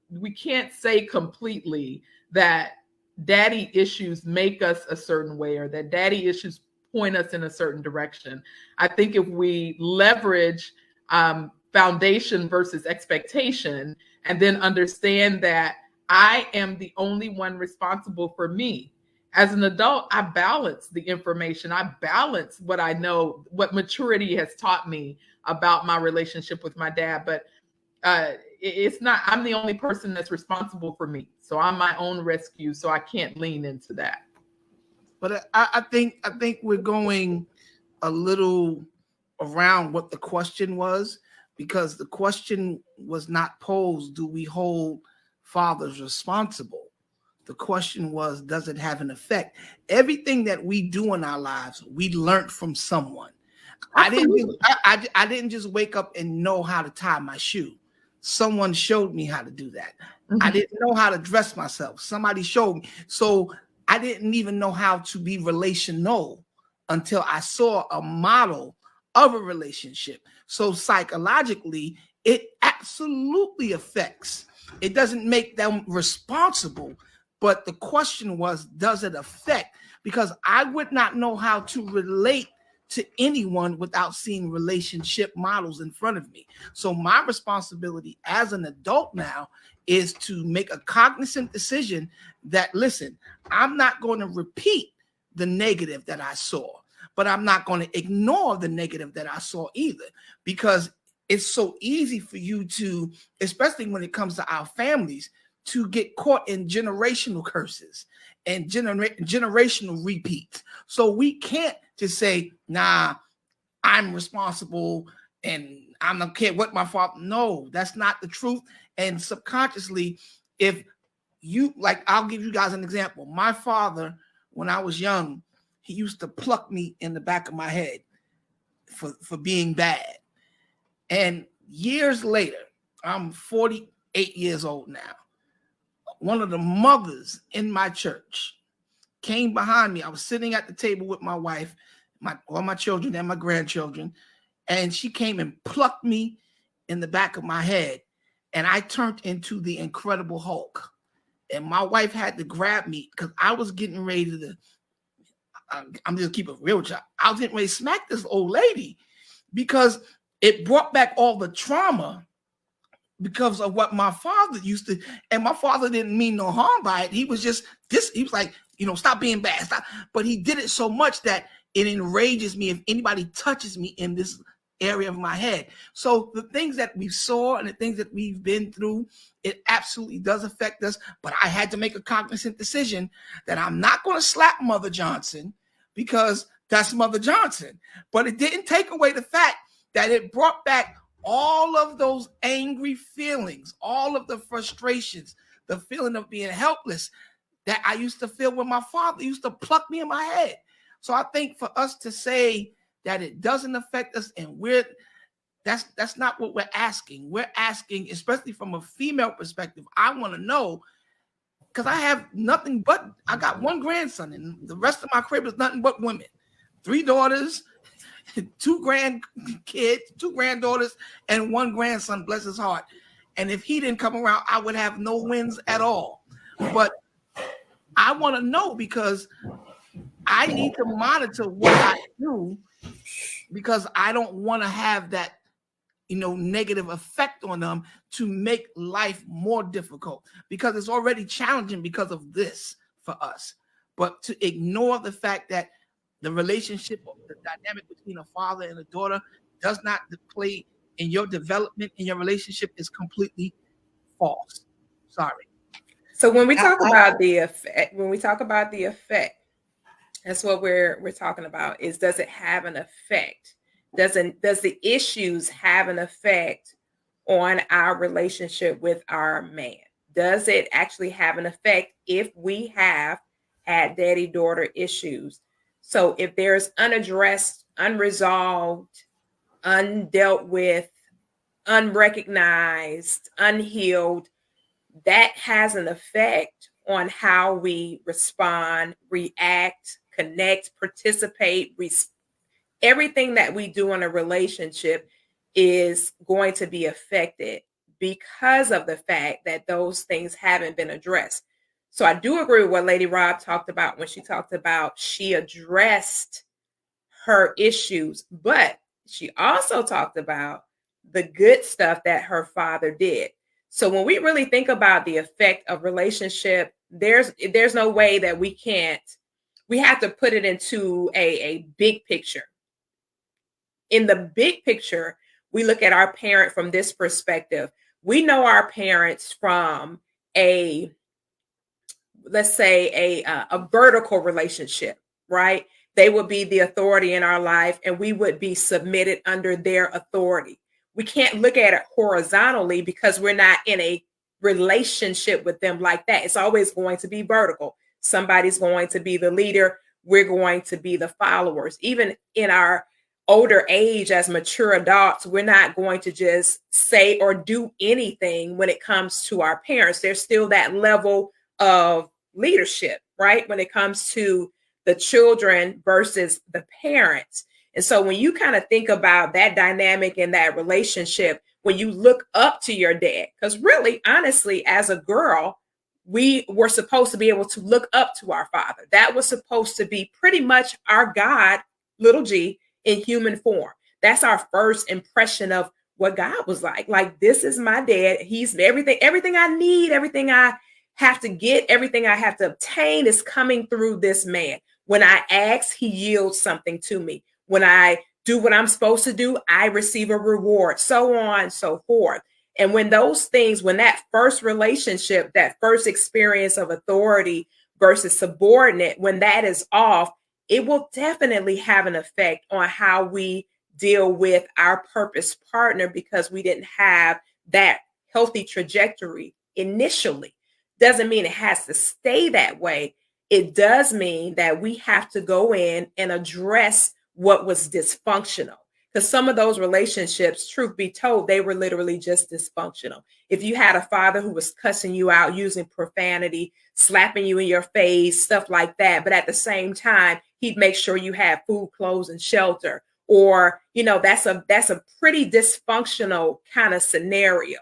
we can't say completely that daddy issues make us a certain way or that daddy issues point us in a certain direction. I think if we leverage foundation versus expectation and then understand that I am the only one responsible for me. As an adult, I balance the information. I balance what I know, what maturity has taught me about my relationship with my dad. But it's not, I'm the only person that's responsible for me. So I'm my own rescue. So I can't lean into that. But I think we're going a little around what the question was, because the question was not posed, do we hold fathers responsible? The question was, does it have an effect? Everything that we do in our lives, we learned from someone. I didn't just wake up and know how to tie my shoe. Someone showed me how to do that. Mm-hmm. I didn't know how to dress myself. Somebody showed me. So I didn't even know how to be relational until I saw a model of a relationship. So psychologically, it absolutely affects. It doesn't make them responsible. But the question was, does it affect? Because I would not know how to relate to anyone without seeing relationship models in front of me. So my responsibility as an adult now is to make a cognizant decision that, listen, I'm not going to repeat the negative that I saw, but I'm not going to ignore the negative that I saw either, because it's so easy for you to, especially when it comes to our families, to get caught in generational curses and generational repeats. So we can't just say, nah, I'm responsible and I don't care what my father. No, that's not the truth. And subconsciously, if you, like, I'll give you guys an example. My father, when I was young, he used to pluck me in the back of my head for being bad. And years later, I'm 48 years old now. One of the mothers in my church came behind me. I was sitting at the table with my wife, all my children and my grandchildren, and she came and plucked me in the back of my head, and I turned into the Incredible Hulk. And my wife had to grab me because I was getting ready to, I'm just keep it real with you. I was getting ready to smack this old lady because it brought back all the trauma because of what my father used to, and my father didn't mean no harm by it. He was just this, he was like, stop being bad. Stop. But he did it so much that it enrages me if anybody touches me in this area of my head. So the things that we saw and the things that we've been through, it absolutely does affect us. But I had to make a cognizant decision that I'm not going to slap Mother Johnson because that's Mother Johnson. But it didn't take away the fact that it brought back all of those angry feelings, all of the frustrations, the feeling of being helpless that I used to feel when my father used to pluck me in my head. So I think for us to say that it doesn't affect us and that's not what we're asking. We're asking, especially from a female perspective, I want to know, because I have nothing but, I got one grandson and the rest of my crib is nothing but women. 3 daughters, 2 grandkids, 2 granddaughters, and 1 grandson, bless his heart. And if he didn't come around, I would have no wins at all. But I want to know, because I need to monitor what I do, because I don't want to have that, negative effect on them to make life more difficult, because it's already challenging because of this for us. But to ignore the fact that the relationship, the dynamic between a father and a daughter does not play in your development in your relationship is completely false. Sorry. So when we talk about the effect, that's what we're talking about, is, does it have an effect? Does the issues have an effect on our relationship with our man? Does it actually have an effect if we have had daddy-daughter issues? So if there's unaddressed, unresolved, undealt with, unrecognized, unhealed, that has an effect on how we respond, react, connect, participate. Everything that we do in a relationship is going to be affected because of the fact that those things haven't been addressed. So I do agree with what Lady Rob talked about when she talked about she addressed her issues, but she also talked about the good stuff that her father did. So when we really think about the effect of relationship, there's no way that we can't we have to put it into a big picture. In the big picture, we look at our parent from this perspective. We know our parents from a, let's say, a vertical relationship, right? They would be the authority in our life, and we would be submitted under their authority. We can't look at it horizontally because we're not in a relationship with them like that. It's always going to be vertical. Somebody's going to be the leader. We're going to be the followers. Even in our older age, as mature adults, we're not going to just say or do anything when it comes to our parents. There's still that level of leadership, right? When it comes to the children versus the parents. And so when you kind of think about that dynamic and that relationship, when you look up to your dad, because really, honestly, as a girl, we were supposed to be able to look up to our father. That was supposed to be pretty much our God, little g, in human form. That's our first impression of what God was like. Like, this is my dad. He's everything I need, everything I have to get, everything I have to obtain is coming through this man. When I ask, he yields something to me. When I do what I'm supposed to do, I receive a reward, so on and so forth. And when those things, when that first relationship, that first experience of authority versus subordinate, when that is off, it will definitely have an effect on how we deal with our purpose partner, because we didn't have that healthy trajectory initially. Doesn't mean it has to stay that way. It does mean that we have to go in and address what was dysfunctional. Because some of those relationships, truth be told, they were literally just dysfunctional. If you had a father who was cussing you out, using profanity, slapping you in your face, stuff like that, but at the same time, he'd make sure you had food, clothes, and shelter. Or, that's a pretty dysfunctional kind of scenario.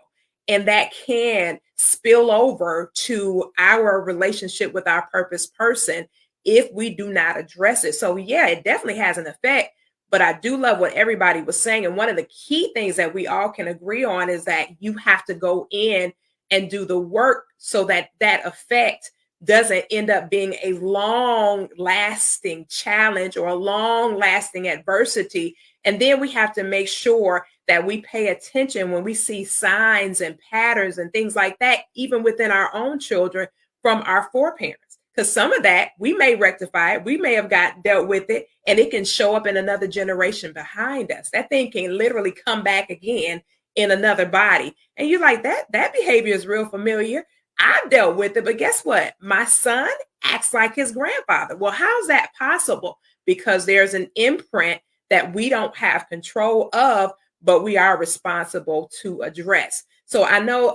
And that can spill over to our relationship with our purpose person if we do not address it. So yeah, it definitely has an effect. But I do love what everybody was saying. And one of the key things that we all can agree on is that you have to go in and do the work so that that effect doesn't end up being a long lasting challenge or a long lasting adversity. And then we have to make sure that we pay attention when we see signs and patterns and things like that, even within our own children from our foreparents. Because some of that we may rectify it, we may have dealt with it, and it can show up in another generation behind us. That thing can literally come back again in another body. And you're like, that behavior is real familiar. I've dealt with it, but guess what? My son acts like his grandfather. Well, how's that possible? Because there's an imprint that we don't have control of, but we are responsible to address. So I know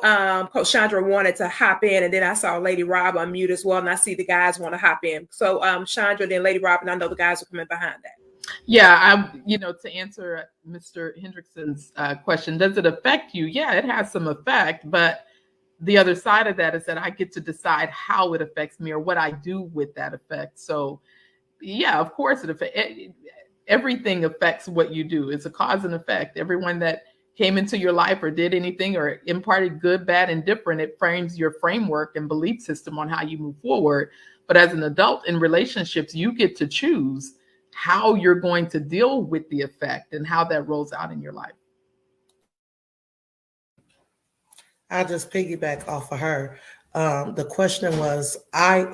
Coach Chandra wanted to hop in, and then I saw Lady Rob unmute as well, and I see the guys want to hop in. So Chandra, then Lady Rob, and I know the guys are coming behind that. Yeah, to answer Mr. Hendrickson's question, does it affect you? Yeah, it has some effect, but the other side of that is that I get to decide how it affects me or what I do with that effect. So yeah, of course everything affects what you do. It's a cause and effect. Everyone that came into your life or did anything or imparted good, bad, and different, it frames your framework and belief system on how you move forward. But as an adult in relationships, you get to choose how you're going to deal with the effect and how that rolls out in your life. I'll just piggyback off of her. The question was, I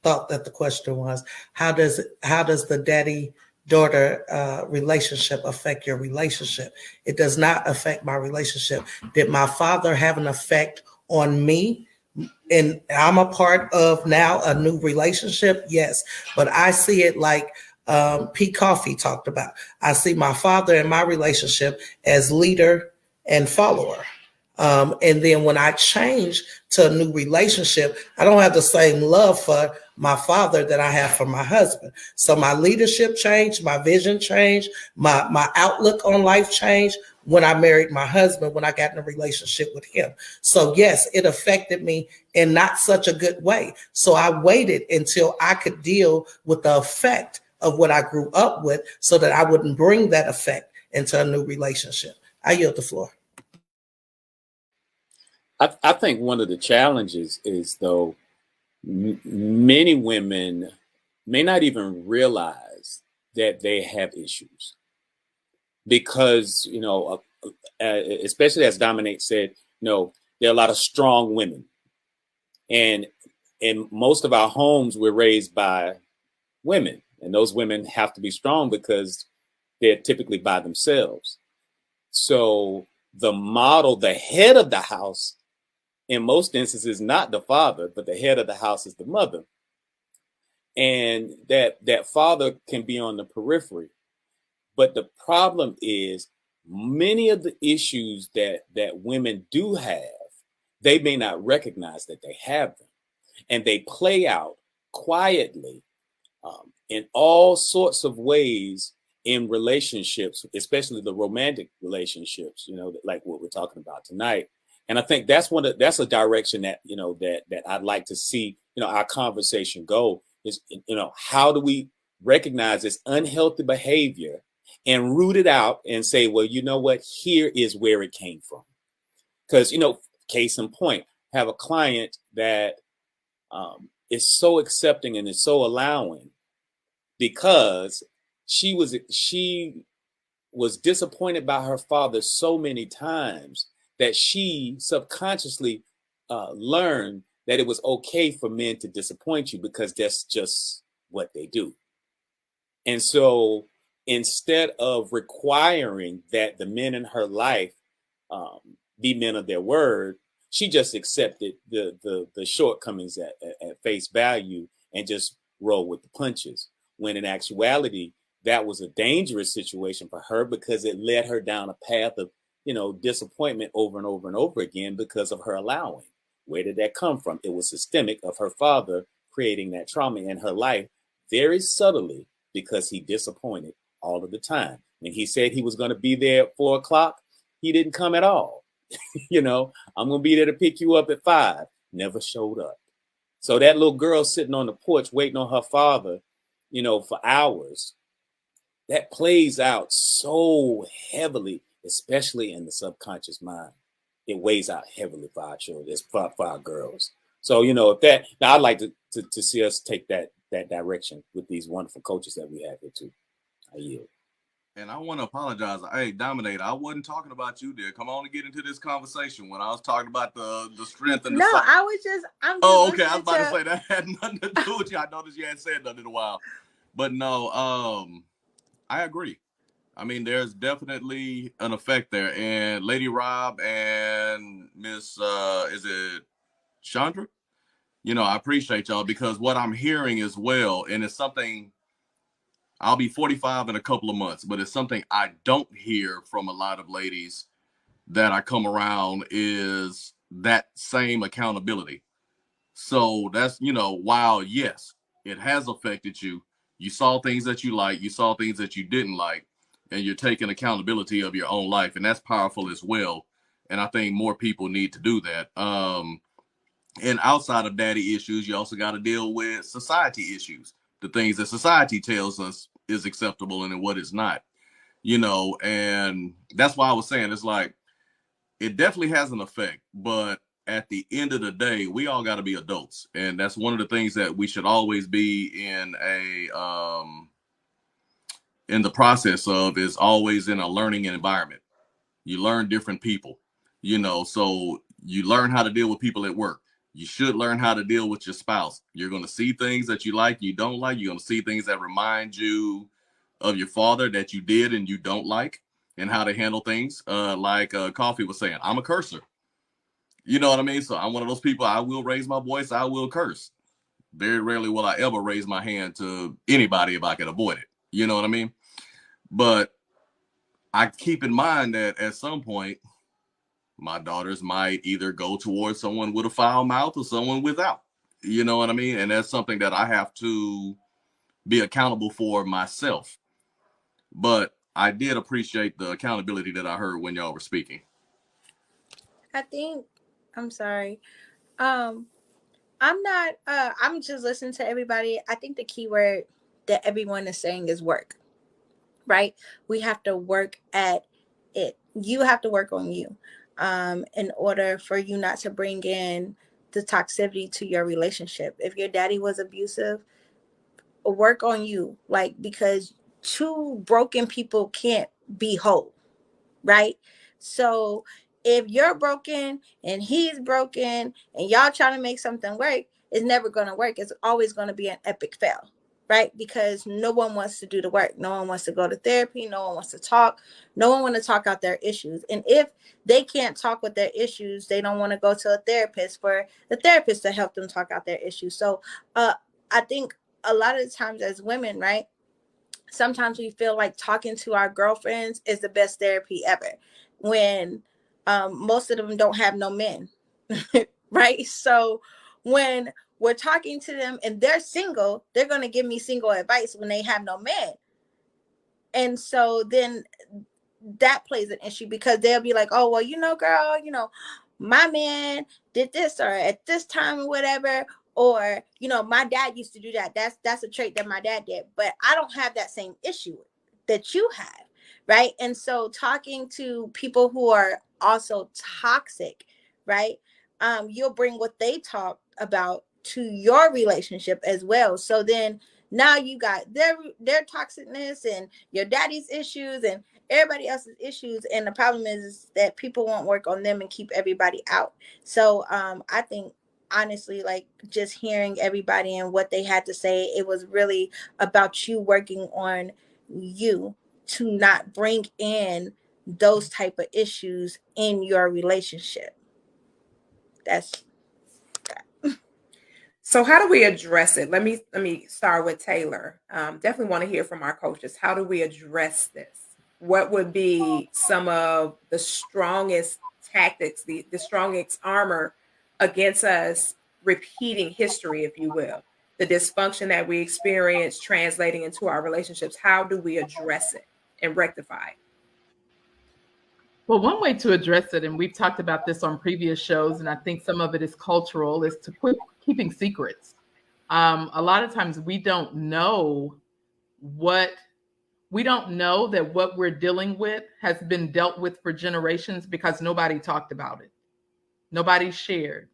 thought that the question was, how does the daddy-daughter relationship affect your relationship? It does not affect my relationship. Did my father have an effect on me? And I'm a part of now a new relationship? Yes, but I see it like P. Koffe talked about. I see my father in my relationship as leader and follower. And then when I change to a new relationship, I don't have the same love for my father that I have for my husband. So my leadership changed, my vision changed, my outlook on life changed when I married my husband, when I got in a relationship with him. So yes, it affected me in not such a good way. So I waited until I could deal with the effect of what I grew up with so that I wouldn't bring that effect into a new relationship. I yield the floor. I think one of the challenges is, though, many women may not even realize that they have issues because, especially as Dominic said, there are a lot of strong women, and in most of our homes, we're raised by women, and those women have to be strong because they're typically by themselves. So the model, the head of the house, in most instances, is not the father, but the head of the house is the mother, and that father can be on the periphery. But the problem is many of the issues that women do have, they may not recognize that they have them, and they play out quietly in all sorts of ways in relationships, especially the romantic relationships, like what we're talking about tonight. And I think that's a direction that, that I'd like to see, our conversation go is, how do we recognize this unhealthy behavior and root it out and say, well, you know what, here is where it came from. Because, case in point, have a client that is so accepting and is so allowing because she was disappointed by her father so many times that she subconsciously learned that it was okay for men to disappoint you because that's just what they do. And so instead of requiring that the men in her life be men of their word, she just accepted the shortcomings at face value and just roll with the punches. When in actuality, that was a dangerous situation for her because it led her down a path of, disappointment over and over and over again because of her allowing. Where did that come from? It was systemic of her father creating that trauma in her life very subtly because he disappointed all of the time. When he said he was going to be there at 4:00, he didn't come at all. I'm going to be there to pick you up at 5. Never showed up. So that little girl sitting on the porch waiting on her father, for hours, that plays out so heavily, especially in the subconscious mind. It weighs out heavily for our children, it's for our girls. So, now I'd like to see us take that direction with these wonderful coaches that we have here too. I yield. And I want to apologize. Hey, Dominate, I wasn't talking about you, dear. Come on and get into this conversation when I was talking about the strength and the I'm Oh, okay. I was about to say that had nothing to do with you. I noticed you hadn't said nothing in a while. But no, I agree. I mean, there's definitely an effect there. And Lady Rob and Miss is it Chandra? I appreciate y'all because what I'm hearing as well, and it's something I'll be 45 in a couple of months, but it's something I don't hear from a lot of ladies that I come around is that same accountability. So that's, while yes, it has affected you. You saw things that you like, you saw things that you didn't like, and you're taking accountability of your own life. And that's powerful as well. And I think more people need to do that. And outside of daddy issues, you also got to deal with society issues, the things that society tells us is acceptable and what is not, and that's why I was saying it's like, it definitely has an effect, but at the end of the day, we all got to be adults. And that's one of the things that we should always be in the process of is always in a learning environment. You learn different people, so you learn how to deal with people at work. You should learn how to deal with your spouse. You're going to see things that you like, you don't like. You're going to see things that remind you of your father that you did and you don't like, and how to handle things. Like Koffe was saying, I'm a cursor. You know what I mean? So I'm one of those people, I will raise my voice, I will curse. Very rarely will I ever raise my hand to anybody if I can avoid it. You know what I mean? But I keep in mind that at some point, my daughters might either go towards someone with a foul mouth or someone without. You know what I mean? And that's something that I have to be accountable for myself. But I did appreciate the accountability that I heard when y'all were speaking. I'm sorry. I'm not, I'm just listening to everybody. I think the key word that everyone is saying is work, right? We have to work at it. You have to work on you in order for you not to bring in the toxicity to your relationship. If your daddy was abusive, work on you, like, because two broken people can't be whole, right? So if you're broken and he's broken and y'all trying to make something work, it's never going to work. It's always going to be an epic fail, right? Because no one wants to do the work. No one wants to go to therapy. No one wants to talk. No one wants to talk out their issues. And if they can't talk with their issues, they don't want to go to a therapist for the therapist to help them talk out their issues. So I think a lot of the times as women, right, sometimes we feel like talking to our girlfriends is the best therapy ever, when most of them don't have no men, right? So when we're talking to them and they're single, they're going to give me single advice when they have no man. And so then that plays an issue, because they'll be like, oh, well, girl, my man did this, or at this time or whatever, or my dad used to do that. That's a trait that my dad did, but I don't have that same issue that you have, right? And so talking to people who are also toxic, right, you'll bring what they talk about to your relationship as well. So then now you got their toxicness and your daddy's issues and everybody else's issues, and the problem is that people won't work on them and keep everybody out. So I think, honestly, like, just hearing everybody and what they had to say, it was really about you working on you to not bring in those type of issues in your relationship. That's So how do we address it? Let me start with Taylor. Definitely want to hear from our coaches. How do we address this? What would be some of the strongest tactics, the strongest armor against us repeating history, if you will, the dysfunction that we experience translating into our relationships? How do we address it and rectify it? Well, one way to address it, and we've talked about this on previous shows, and I think some of it is cultural, is to quit keeping secrets. A lot of times we don't know that what we're dealing with has been dealt with for generations, because nobody talked about it. Nobody shared.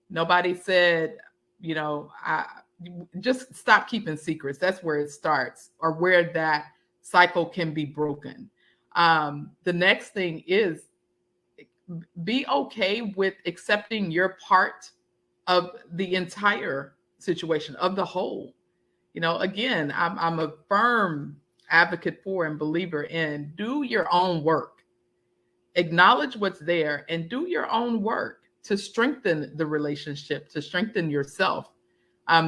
Nobody said, just stop keeping secrets. That's where it starts, or where that cycle can be broken. The next thing is, be okay with accepting your part of the entire situation, of the whole. Again, I'm a firm advocate for and believer in do your own work. Acknowledge what's there and do your own work to strengthen the relationship, to strengthen yourself.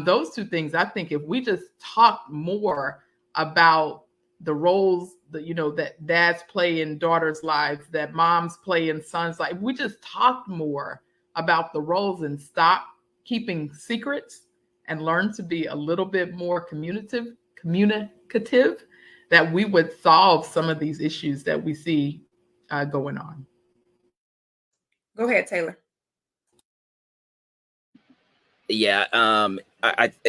Those two things, I think if we just talk more about the roles that dads play in daughters' lives, that moms play in sons' lives, we just talked more about the roles and stop keeping secrets and learn to be a little bit more communicative, that we would solve some of these issues that we see going on. Go ahead, Taylor. Yeah, I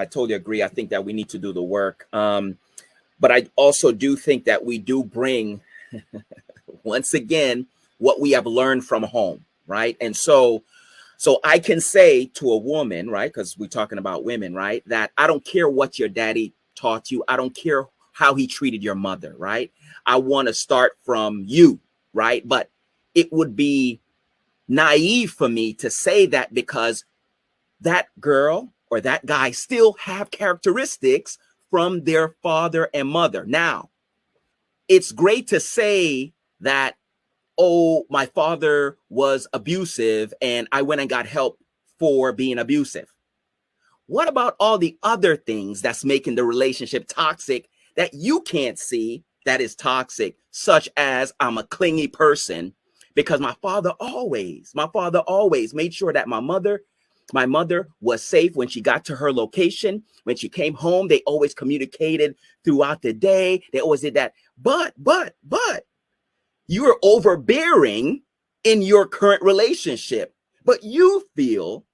totally agree. I think that we need to do the work. But I also do think that we do bring, once again, what we have learned from home, right? And so I can say to a woman, right, because we're talking about women, right, that I don't care what your daddy taught you. I don't care how he treated your mother, right? I want to start from you, right? But it would be naive for me to say that, because that girl or that guy still have characteristics from their father and mother. Now, it's great to say that, oh, my father was abusive and I went and got help for being abusive. What about all the other things that's making the relationship toxic that you can't see that is toxic, such as I'm a clingy person because my father always made sure that my mother was safe when she got to her location. When she came home, they always communicated throughout the day. They always did that. But you're overbearing in your current relationship, but you feel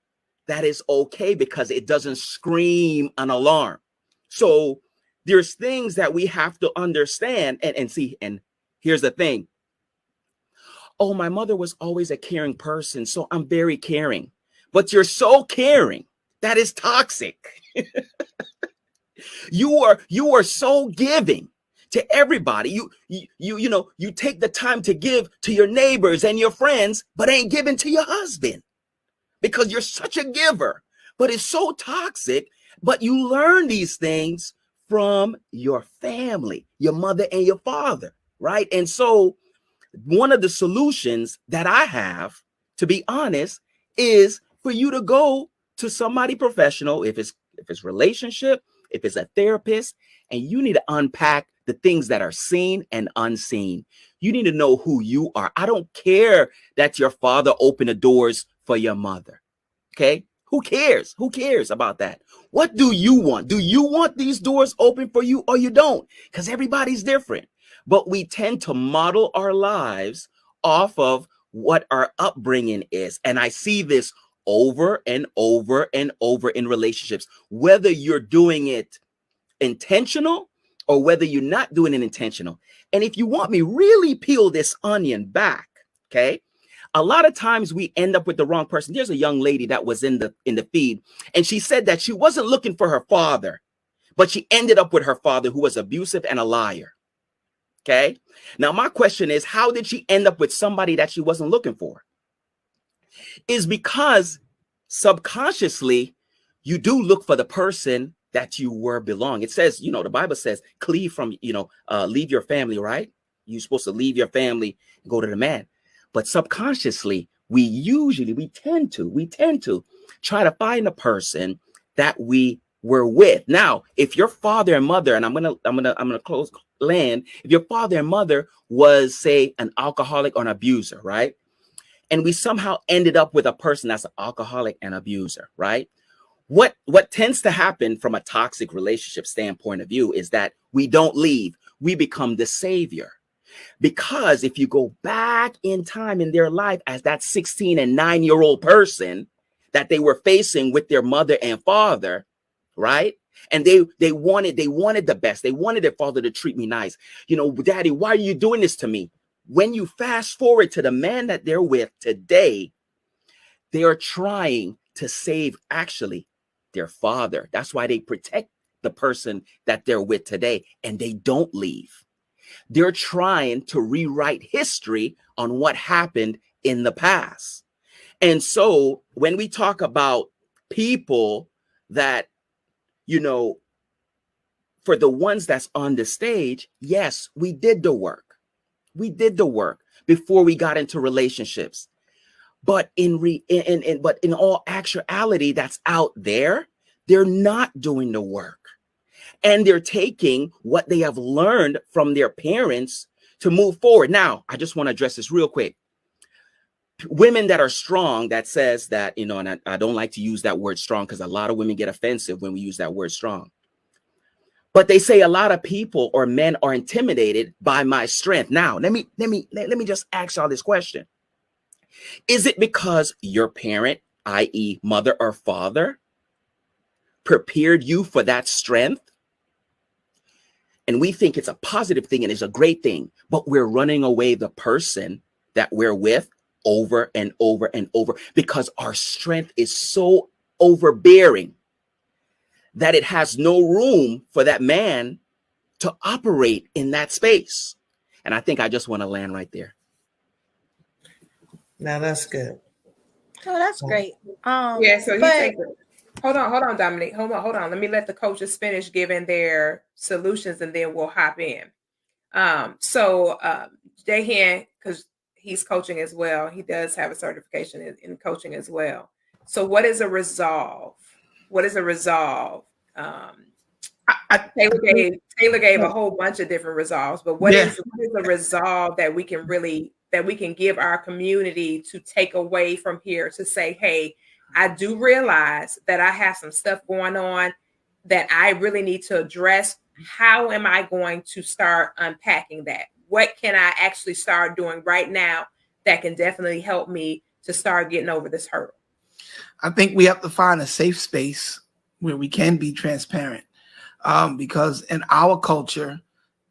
that is okay because it doesn't scream an alarm. So there's things that we have to understand and see. And here's the thing. Oh, my mother was always a caring person, so I'm very caring. But you're so caring that is toxic. You are so giving to everybody. You take the time to give to your neighbors and your friends, but ain't giving to your husband because you're such a giver. But it's so toxic. But you learn these things from your family, your mother and your father, right? And so one of the solutions that I have, to be honest, is for you to go to somebody professional, if it's relationship, if it's a therapist, and you need to unpack the things that are seen and unseen. You need to know who you are. I don't care that your father opened the doors for your mother. Okay? Who cares? Who cares about that? What do you want? Do you want these doors open for you or you don't? Because everybody's different. But we tend to model our lives off of what our upbringing is. And I see this over and over and over in relationships, whether you're doing it intentional or whether you're not doing it intentional. And if you want me, really peel this onion back, okay? A lot of times we end up with the wrong person. There's a young lady that was in the feed, and she said that she wasn't looking for her father, but she ended up with her father, who was abusive and a liar. Okay. Now, my question is, how did she end up with somebody that she wasn't looking for? Is because subconsciously you do look for the person that you were belong. It says, the Bible says, cleave from, leave your family, right? You're supposed to leave your family and go to the man. But subconsciously, we tend to try to find a person that we were with. Now, if your father and mother, and I'm gonna close land, if your father and mother was, say, an alcoholic or an abuser, right? And we somehow ended up with a person that's an alcoholic and abuser, right? What tends to happen from a toxic relationship standpoint of view is that we don't leave. We become the savior. Because if you go back in time in their life as that 16 and 9-year-old person that they were facing with their mother and father, right? And they wanted the best. They wanted their father to treat me nice. Daddy, why are you doing this to me? When you fast forward to the man that they're with today, they are trying to save actually their father. That's why they protect the person that they're with today, and they don't leave. They're trying to rewrite history on what happened in the past. And so when we talk about people that, for the ones that's on the stage, yes, we did the work. We did the work before we got into relationships. But in all actuality, that's out there, they're not doing the work. And they're taking what they have learned from their parents to move forward. Now, I just want to address this real quick. Women that are strong, that says that, and I don't like to use that word strong because a lot of women get offensive when we use that word strong. But they say a lot of people or men are intimidated by my strength. Now, let me just ask y'all this question. Is it because your parent, i.e. mother or father, prepared you for that strength? And we think it's a positive thing and it's a great thing, but we're running away the person that we're with over and over and over because our strength is so overbearing that it has no room for that man to operate in that space. And I think I just want to land right there. Now that's good. Oh, that's great. Yeah, so hold on, Dominique. Hold on. Let me let the coaches finish giving their solutions and then we'll hop in. Jahan, because he's coaching as well, he does have a certification in coaching as well. So what is a resolve? Taylor gave a whole bunch of different resolves, but what is a resolve that we can give our community to take away from here to say, hey, I do realize that I have some stuff going on that I really need to address. How am I going to start unpacking that? What can I actually start doing right now that can definitely help me to start getting over this hurdle? I think we have to find a safe space where we can be transparent. Because in our culture,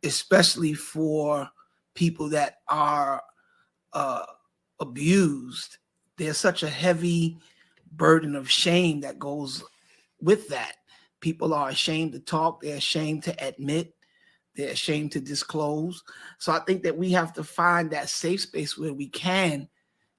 especially for people that are abused, there's such a heavy burden of shame that goes with that People are ashamed to talk. They're ashamed to admit. They're ashamed to disclose. So I think that we have to find that safe space where we can,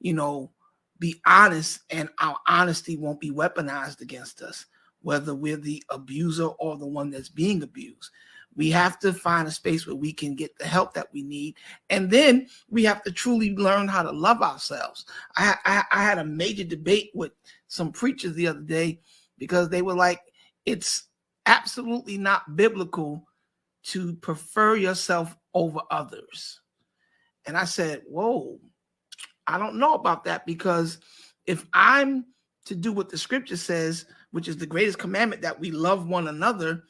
be honest, and our honesty won't be weaponized against us, whether we're the abuser or the one that's being abused. We have to find a space where we can get the help that we need. And then we have to truly learn how to love ourselves. I had a major debate with some preachers the other day because they were like, it's absolutely not biblical to prefer yourself over others. And I said, whoa, I don't know about that, because if I'm to do what the scripture says, which is the greatest commandment, that we love one another,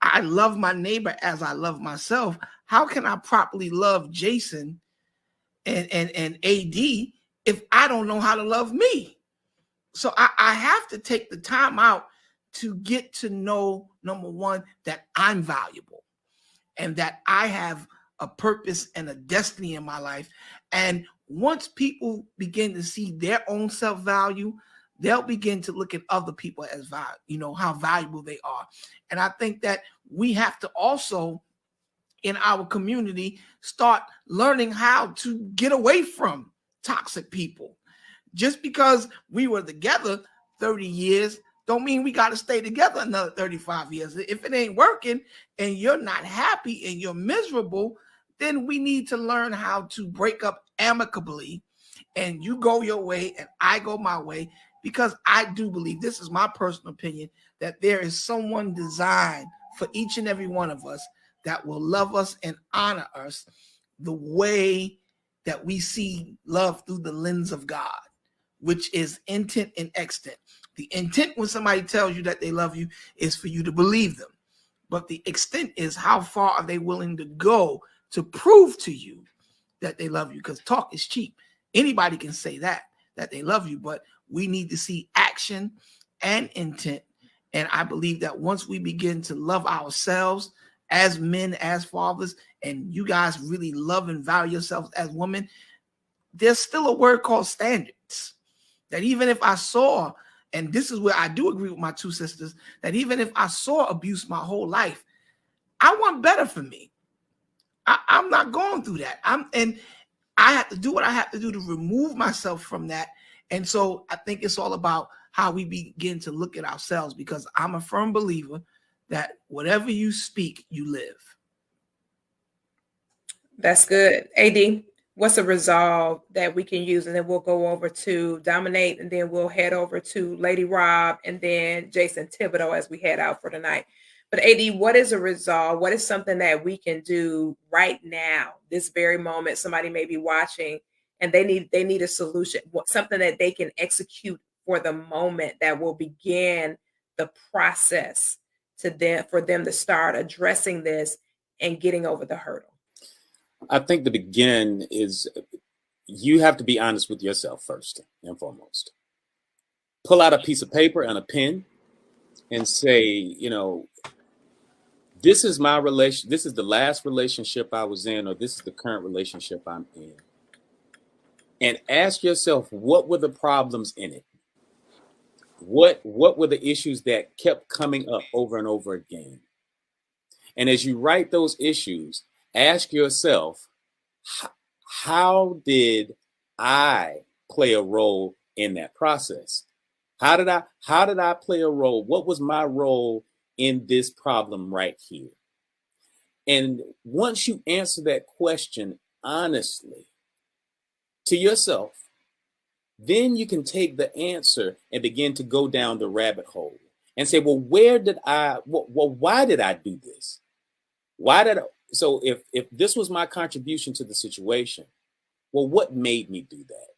I love my neighbor as I love myself. How can I properly love Jason and AD if I don't know how to love me? So I have to take the time out to get to know, number one, that I'm valuable and that I have a purpose and a destiny in my life. And once people begin to see their own self-value, they'll begin to look at other people as how valuable they are. And I think that we have to also, in our community, start learning how to get away from toxic people. Just because we were together 30 years don't mean we got to stay together another 35 years. If it ain't working and you're not happy and you're miserable, then we need to learn how to break up amicably, and you go your way and I go my way, because I do believe, this is my personal opinion, that there is someone designed for each and every one of us that will love us and honor us the way that we see love through the lens of God, which is intent and extent. The intent when somebody tells you that they love you is for you to believe them. But the extent is how far are they willing to go to prove to you that they love you, because talk is cheap. Anybody can say that they love you, but we need to see action and intent. And I believe that once we begin to love ourselves as men, as fathers, and you guys really love and value yourselves as women, there's still a word called standards. That even if I saw, and this is where I do agree with my two sisters, that even if I saw abuse my whole life, I want better for me. I'm not going through that. And I have to do what I have to do to remove myself from that. And so I think it's all about how we begin to look at ourselves, because I'm a firm believer that whatever you speak, you live. That's good. AD, what's a resolve that we can use? And then we'll go over to Dominate, and then we'll head over to Lady Rob, and then Jason Thibodeau as we head out for tonight. But AD, what is a resolve? What is something that we can do right now, this very moment? Somebody may be watching and they need a solution, something that they can execute for the moment that will begin the process for them to start addressing this and getting over the hurdle. I think the begin is you have to be honest with yourself first and foremost. Pull out a piece of paper and a pen and say, this is my relation. This is the last relationship I was in, or this is the current relationship I'm in. And ask yourself, what were the problems in it? What were the issues that kept coming up over and over again? And as you write those issues, ask yourself, how did I play a role in that process? How did I play a role? What was my role in this problem right here? And once you answer that question honestly to yourself, then you can take the answer and begin to go down the rabbit hole and say, well, why did I do this? So if this was my contribution to the situation, well, what made me do that?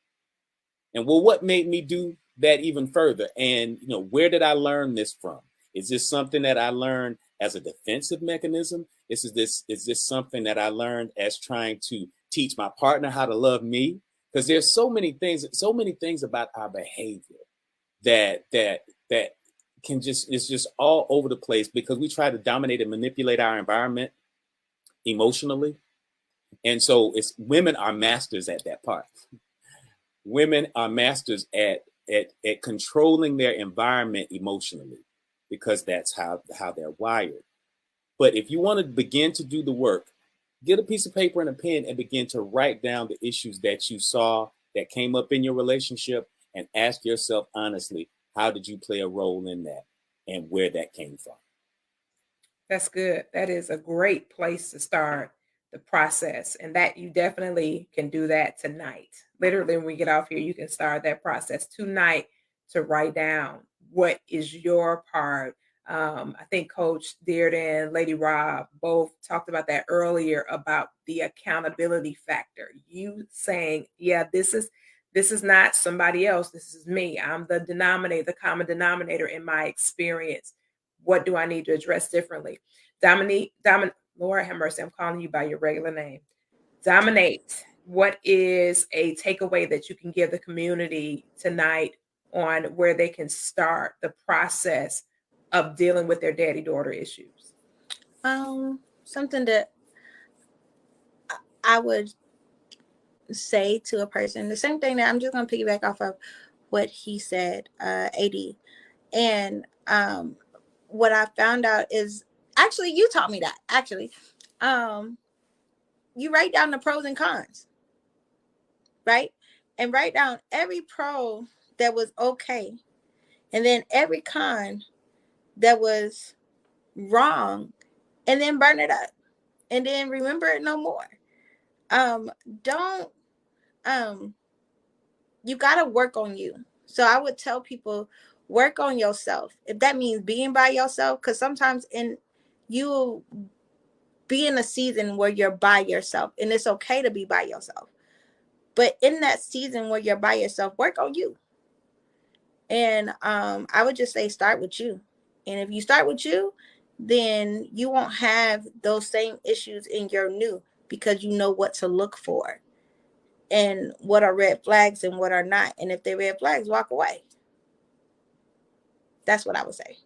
And what made me do that even further? And, where did I learn this from? Is this something that I learned as a defensive mechanism? Is this something that I learned as trying to teach my partner how to love me? Because there's so many things about our behavior that can it's just all over the place, because we try to dominate and manipulate our environment emotionally. And so women are masters at that part. Women are masters at controlling their environment emotionally. because that's how they're wired. But if you want to begin to do the work, get a piece of paper and a pen and begin to write down the issues that you saw that came up in your relationship, and ask yourself honestly, how did you play a role in that and where that came from? That's good. That is a great place to start the process. And that you definitely can do that tonight. Literally, when we get off here, you can start that process tonight to write down what is your part. I think Coach Dearden, Lady Rob both talked about that earlier about the accountability factor. You saying, yeah, this is not somebody else. This is me. I'm the denominator, the common denominator in my experience. What do I need to address differently? Lord have mercy, I'm calling you by your regular name. Dominate. What is a takeaway that you can give the community tonight on where they can start the process of dealing with their daddy-daughter issues? Something that I would say to a person, the same thing that I'm just going to piggyback off of what he said, AD. And what I found out is, actually, you taught me that, actually. You write down the pros and cons, right? And write down every pro that was okay. And then every con that was wrong. And then burn it up. And then remember it no more. You got to work on you. So I would tell people, work on yourself. If that means being by yourself, because sometimes you'll be in a season where you're by yourself, and it's okay to be by yourself. But in that season where you're by yourself, work on you. And I would just say, start with you. And if you start with you, then you won't have those same issues in your new, because you know what to look for and what are red flags and what are not. And if they're red flags, walk away. That's what I would say.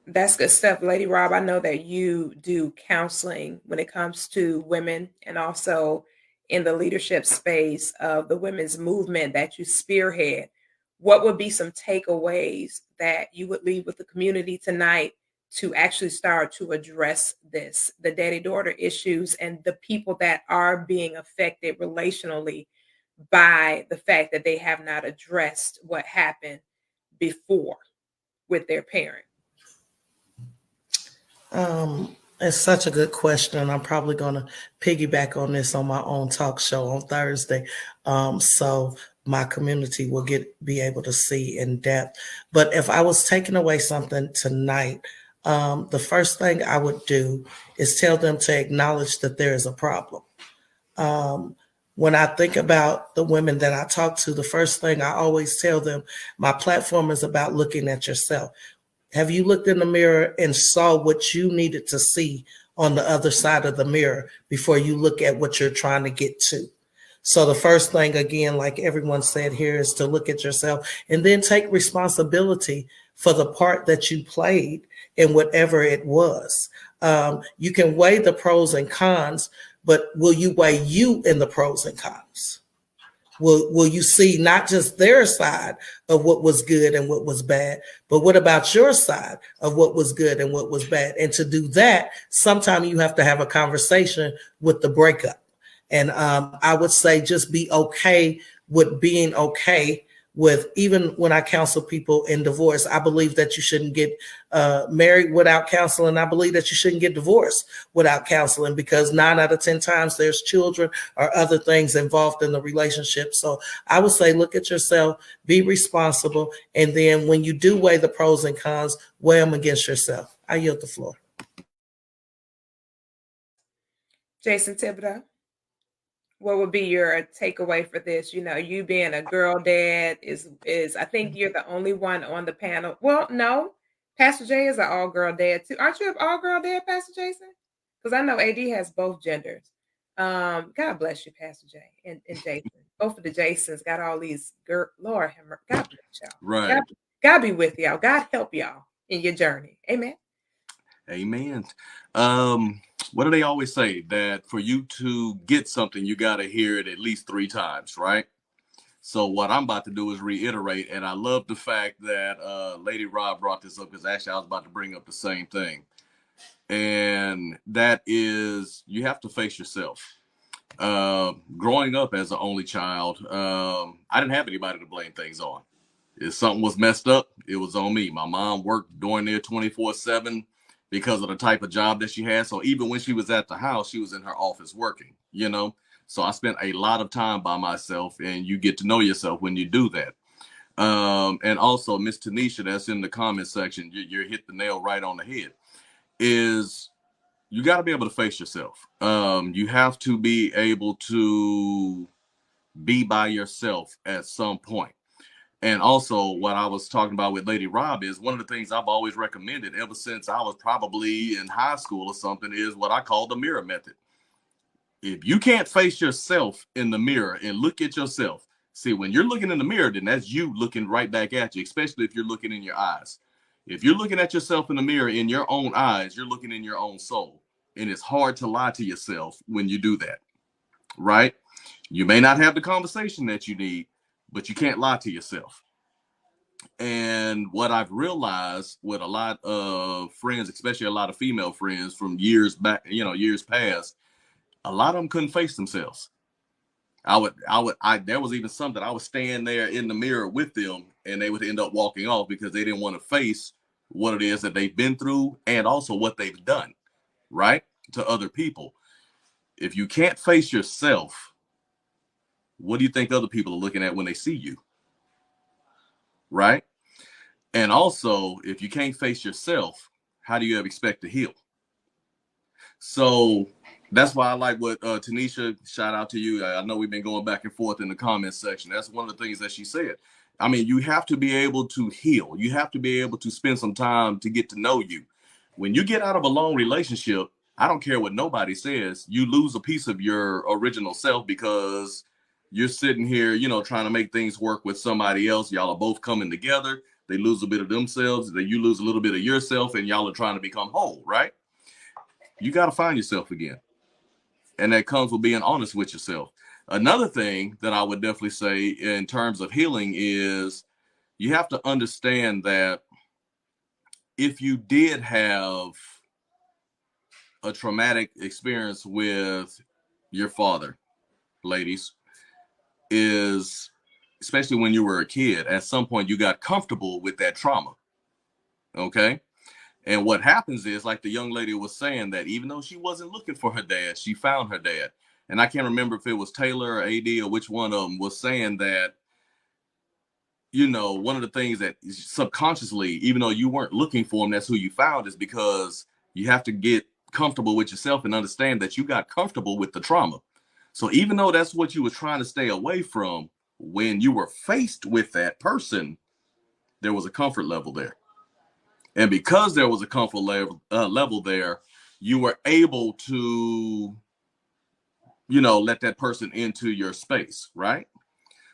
That's good stuff, Lady Rob. I know that you do counseling when it comes to women, and also in the leadership space of the women's movement that you spearhead. What would be some takeaways that you would leave with the community tonight to actually start to address this, the daddy-daughter issues, and the people that are being affected relationally by the fact that they have not addressed what happened before with their parent? It's such a good question. I'm probably going to piggyback on this on my own talk show on Thursday. So my community will be able to see in depth. But if I was taking away something tonight, the first thing I would do is tell them to acknowledge that there is a problem. When I think about the women that I talk to, the first thing I always tell them, my platform is about looking at yourself. Have you looked in the mirror and saw what you needed to see on the other side of the mirror before you look at what you're trying to get to? So the first thing, again, like everyone said here, is to look at yourself and then take responsibility for the part that you played in whatever it was. You can weigh the pros and cons, but will you weigh you in the pros and cons? Will you see not just their side of what was good and what was bad, but what about your side of what was good and what was bad? And to do that, sometimes you have to have a conversation with the breakup. And I would say just be okay with being okay with, even when I counsel people in divorce, I believe that you shouldn't get married without counseling. I believe that you shouldn't get divorced without counseling, because 9 out of 10 times there's children or other things involved in the relationship. So I would say, look at yourself, be responsible. And then when you do weigh the pros and cons, weigh them against yourself. I yield the floor. Jason Thibodeau, what would be your takeaway for this? You know, you being a girl dad is I think you're the only one on the panel. Well, no, Pastor Jay is an all-girl dad too. Aren't you an all-girl dad, Pastor Jason? Because I know AD has both genders. God bless you, Pastor Jay and Jason. Both of the Jasons got all these Lord have mercy. God bless y'all. Right. God be with y'all. God help y'all in your journey. Amen. Amen. What do they always say? That for you to get something, you got to hear it at least 3 times, right? So what I'm about to do is reiterate, and I love the fact that Lady Rob brought this up, because actually I was about to bring up the same thing. And that is, you have to face yourself. Growing up as an only child, I didn't have anybody to blame things on. If something was messed up, it was on me. My mom worked during there 24/7 because of the type of job that she had. So even when she was at the house, she was in her office working, you know? So I spent a lot of time by myself, and you get to know yourself when you do that. And also, Miss Tanisha, that's in the comment section, you hit the nail right on the head, is you got to be able to face yourself. You have to be able to be by yourself at some point. And also, what I was talking about with Lady Rob is one of the things I've always recommended ever since I was probably in high school or something is what I call the mirror method. If you can't face yourself in the mirror and look at yourself, see, when you're looking in the mirror, then that's you looking right back at you, especially if you're looking in your eyes. If you're looking at yourself in the mirror in your own eyes, you're looking in your own soul. And it's hard to lie to yourself when you do that, right? You may not have the conversation that you need, but you can't lie to yourself. And what I've realized with a lot of friends, especially a lot of female friends from years back, years past, a lot of them couldn't face themselves. There was even some that I would stand there in the mirror with them, and they would end up walking off because they didn't want to face what it is that they've been through and also what they've done, right, to other people. If you can't face yourself, what do you think other people are looking at when they see you, right? And also, if you can't face yourself, how do you ever expect to heal? So that's why I like what Tanisha, shout out to you. I know we've been going back and forth in the comments section. That's one of the things that she said. I mean, you have to be able to heal. You have to be able to spend some time to get to know you. When you get out of a long relationship, I don't care what nobody says, you lose a piece of your original self because you're sitting here, trying to make things work with somebody else. Y'all are both coming together. They lose a bit of themselves. Then you lose a little bit of yourself, and y'all are trying to become whole, right? You got to find yourself again. And that comes with being honest with yourself. Another thing that I would definitely say in terms of healing is you have to understand that if you did have a traumatic experience with your father, ladies, is especially when you were a kid, at some point you got comfortable with that trauma. Okay. And what happens is, like the young lady was saying, that even though she wasn't looking for her dad, she found her dad. And I can't remember if it was Taylor or AD or which one of them was saying that, one of the things that subconsciously, even though you weren't looking for him, that's who you found, is because you have to get comfortable with yourself and understand that you got comfortable with the trauma. So even though that's what you were trying to stay away from, when you were faced with that person, there was a comfort level there. And because there was a comfort level there, you were able to, let that person into your space, right?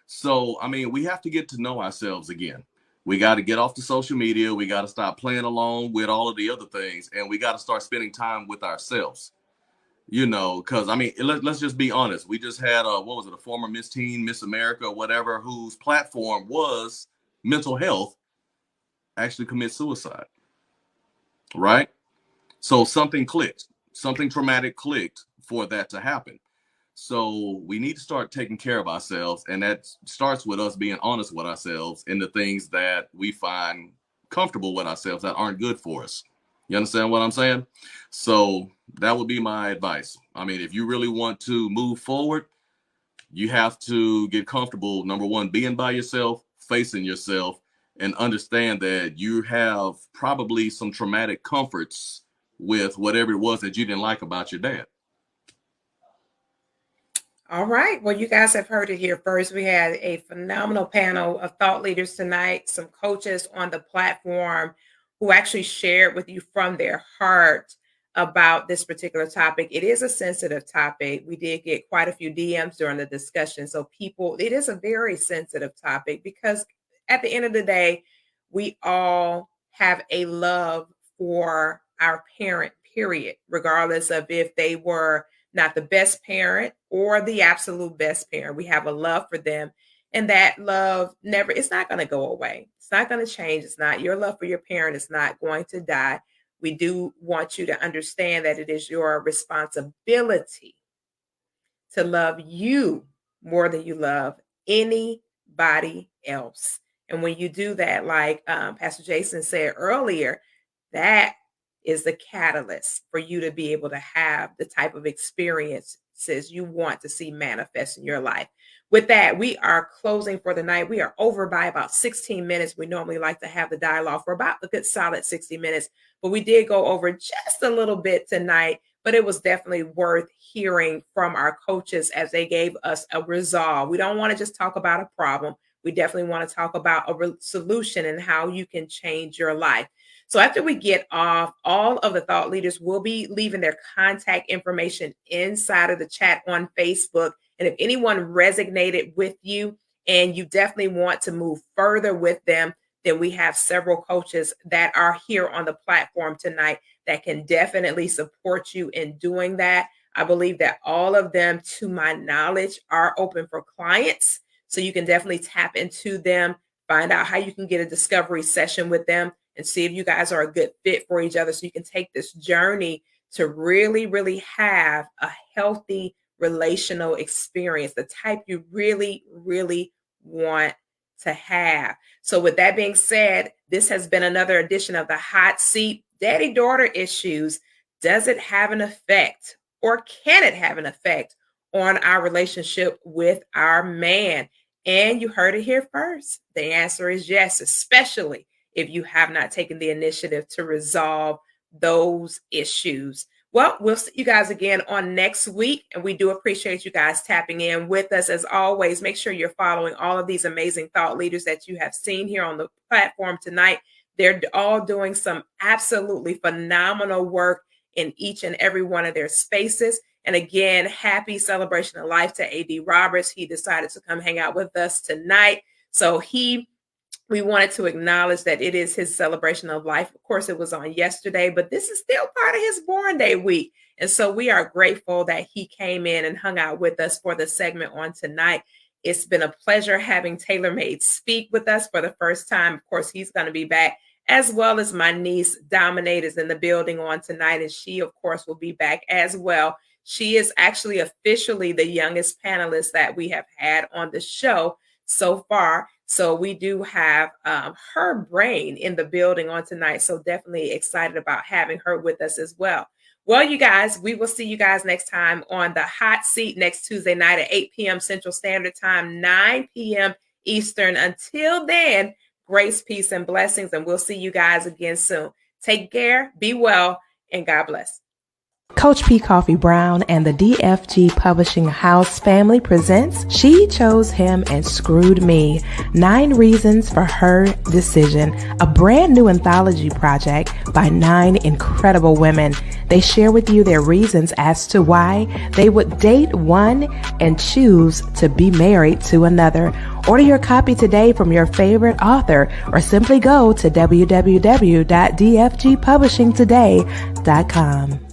So, I mean, we have to get to know ourselves again. We got to get off the social media. We got to stop playing along with all of the other things. And we got to start spending time with ourselves, because, I mean, let's just be honest. We just had, a former Miss Teen, Miss America, whatever, whose platform was mental health, actually commit suicide. Right? So something clicked, something traumatic clicked for that to happen. So we need to start taking care of ourselves. And that starts with us being honest with ourselves in the things that we find comfortable with ourselves that aren't good for us. You understand what I'm saying? So that would be my advice. I mean, if you really want to move forward, you have to get comfortable, number one, being by yourself, facing yourself, and understand that you have probably some traumatic comforts with whatever it was that you didn't like about your dad. All right. Well, you guys have heard it here first. We had a phenomenal panel of thought leaders tonight, some coaches on the platform who actually shared with you from their heart about this particular topic. It is a sensitive topic. We did get quite a few DMs during the discussion. So it is a very sensitive topic because at the end of the day, we all have a love for our parent, period, regardless of if they were not the best parent or the absolute best parent. We have a love for them. And that love it's not going to go away. It's not going to change. It's not your love for your parent is not going to die. We do want you to understand that it is your responsibility to love you more than you love anybody else. And when you do that, like Pastor Jason said earlier, that is the catalyst for you to be able to have the type of experiences you want to see manifest in your life. With that, we are closing for the night. We are over by about 16 minutes. We normally like to have the dialogue for about a good solid 60 minutes, but we did go over just a little bit tonight, but it was definitely worth hearing from our coaches as they gave us a resolve. We don't want to just talk about a problem. We definitely want to talk about a solution and how you can change your life. So after we get off, all of the thought leaders will be leaving their contact information inside of the chat on Facebook. And if anyone resonated with you and you definitely want to move further with them, then we have several coaches that are here on the platform tonight that can definitely support you in doing that. I believe that all of them, to my knowledge, are open for clients. So you can definitely tap into them, find out how you can get a discovery session with them and see if you guys are a good fit for each other. So you can take this journey to really, really have a healthy relational experience, the type you really, really want to have. So with that being said, this has been another edition of the Hot Seat. Daddy-daughter issues. Does it have an effect, or can it have an effect on our relationship with our man? And you heard it here first. The answer is yes, especially if you have not taken the initiative to resolve those issues. Well, we'll see you guys again on next week. And we do appreciate you guys tapping in with us. As always, make sure you're following all of these amazing thought leaders that you have seen here on the platform tonight. They're all doing some absolutely phenomenal work in each and every one of their spaces. And again, happy celebration of life to A.D. Roberts. He decided to come hang out with us tonight. So we wanted to acknowledge that it is his celebration of life. Of course, it was on yesterday, but this is still part of his Born Day week. And so we are grateful that he came in and hung out with us for the segment on tonight. It's been a pleasure having TaylorMade speak with us for the first time. Of course, he's going to be back, as well as my niece, Dominate, is in the building on tonight. And she, of course, will be back as well. She is actually officially the youngest panelist that we have had on the show so far. So we do have her brain in the building on tonight. So definitely excited about having her with us as well. Well, you guys, we will see you guys next time on the Hot Seat next Tuesday night at 8 p.m. Central Standard Time, 9 p.m. Eastern. Until then, grace, peace, and blessings. And we'll see you guys again soon. Take care, be well, and God bless. Coach P. Koffe Brown and the DFG Publishing House family presents She Chose Him and Screwed Me, 9 Reasons for Her Decision, a brand new anthology project by 9 incredible women. They share with you their reasons as to why they would date one and choose to be married to another. Order your copy today from your favorite author or simply go to www.dfgpublishingtoday.com.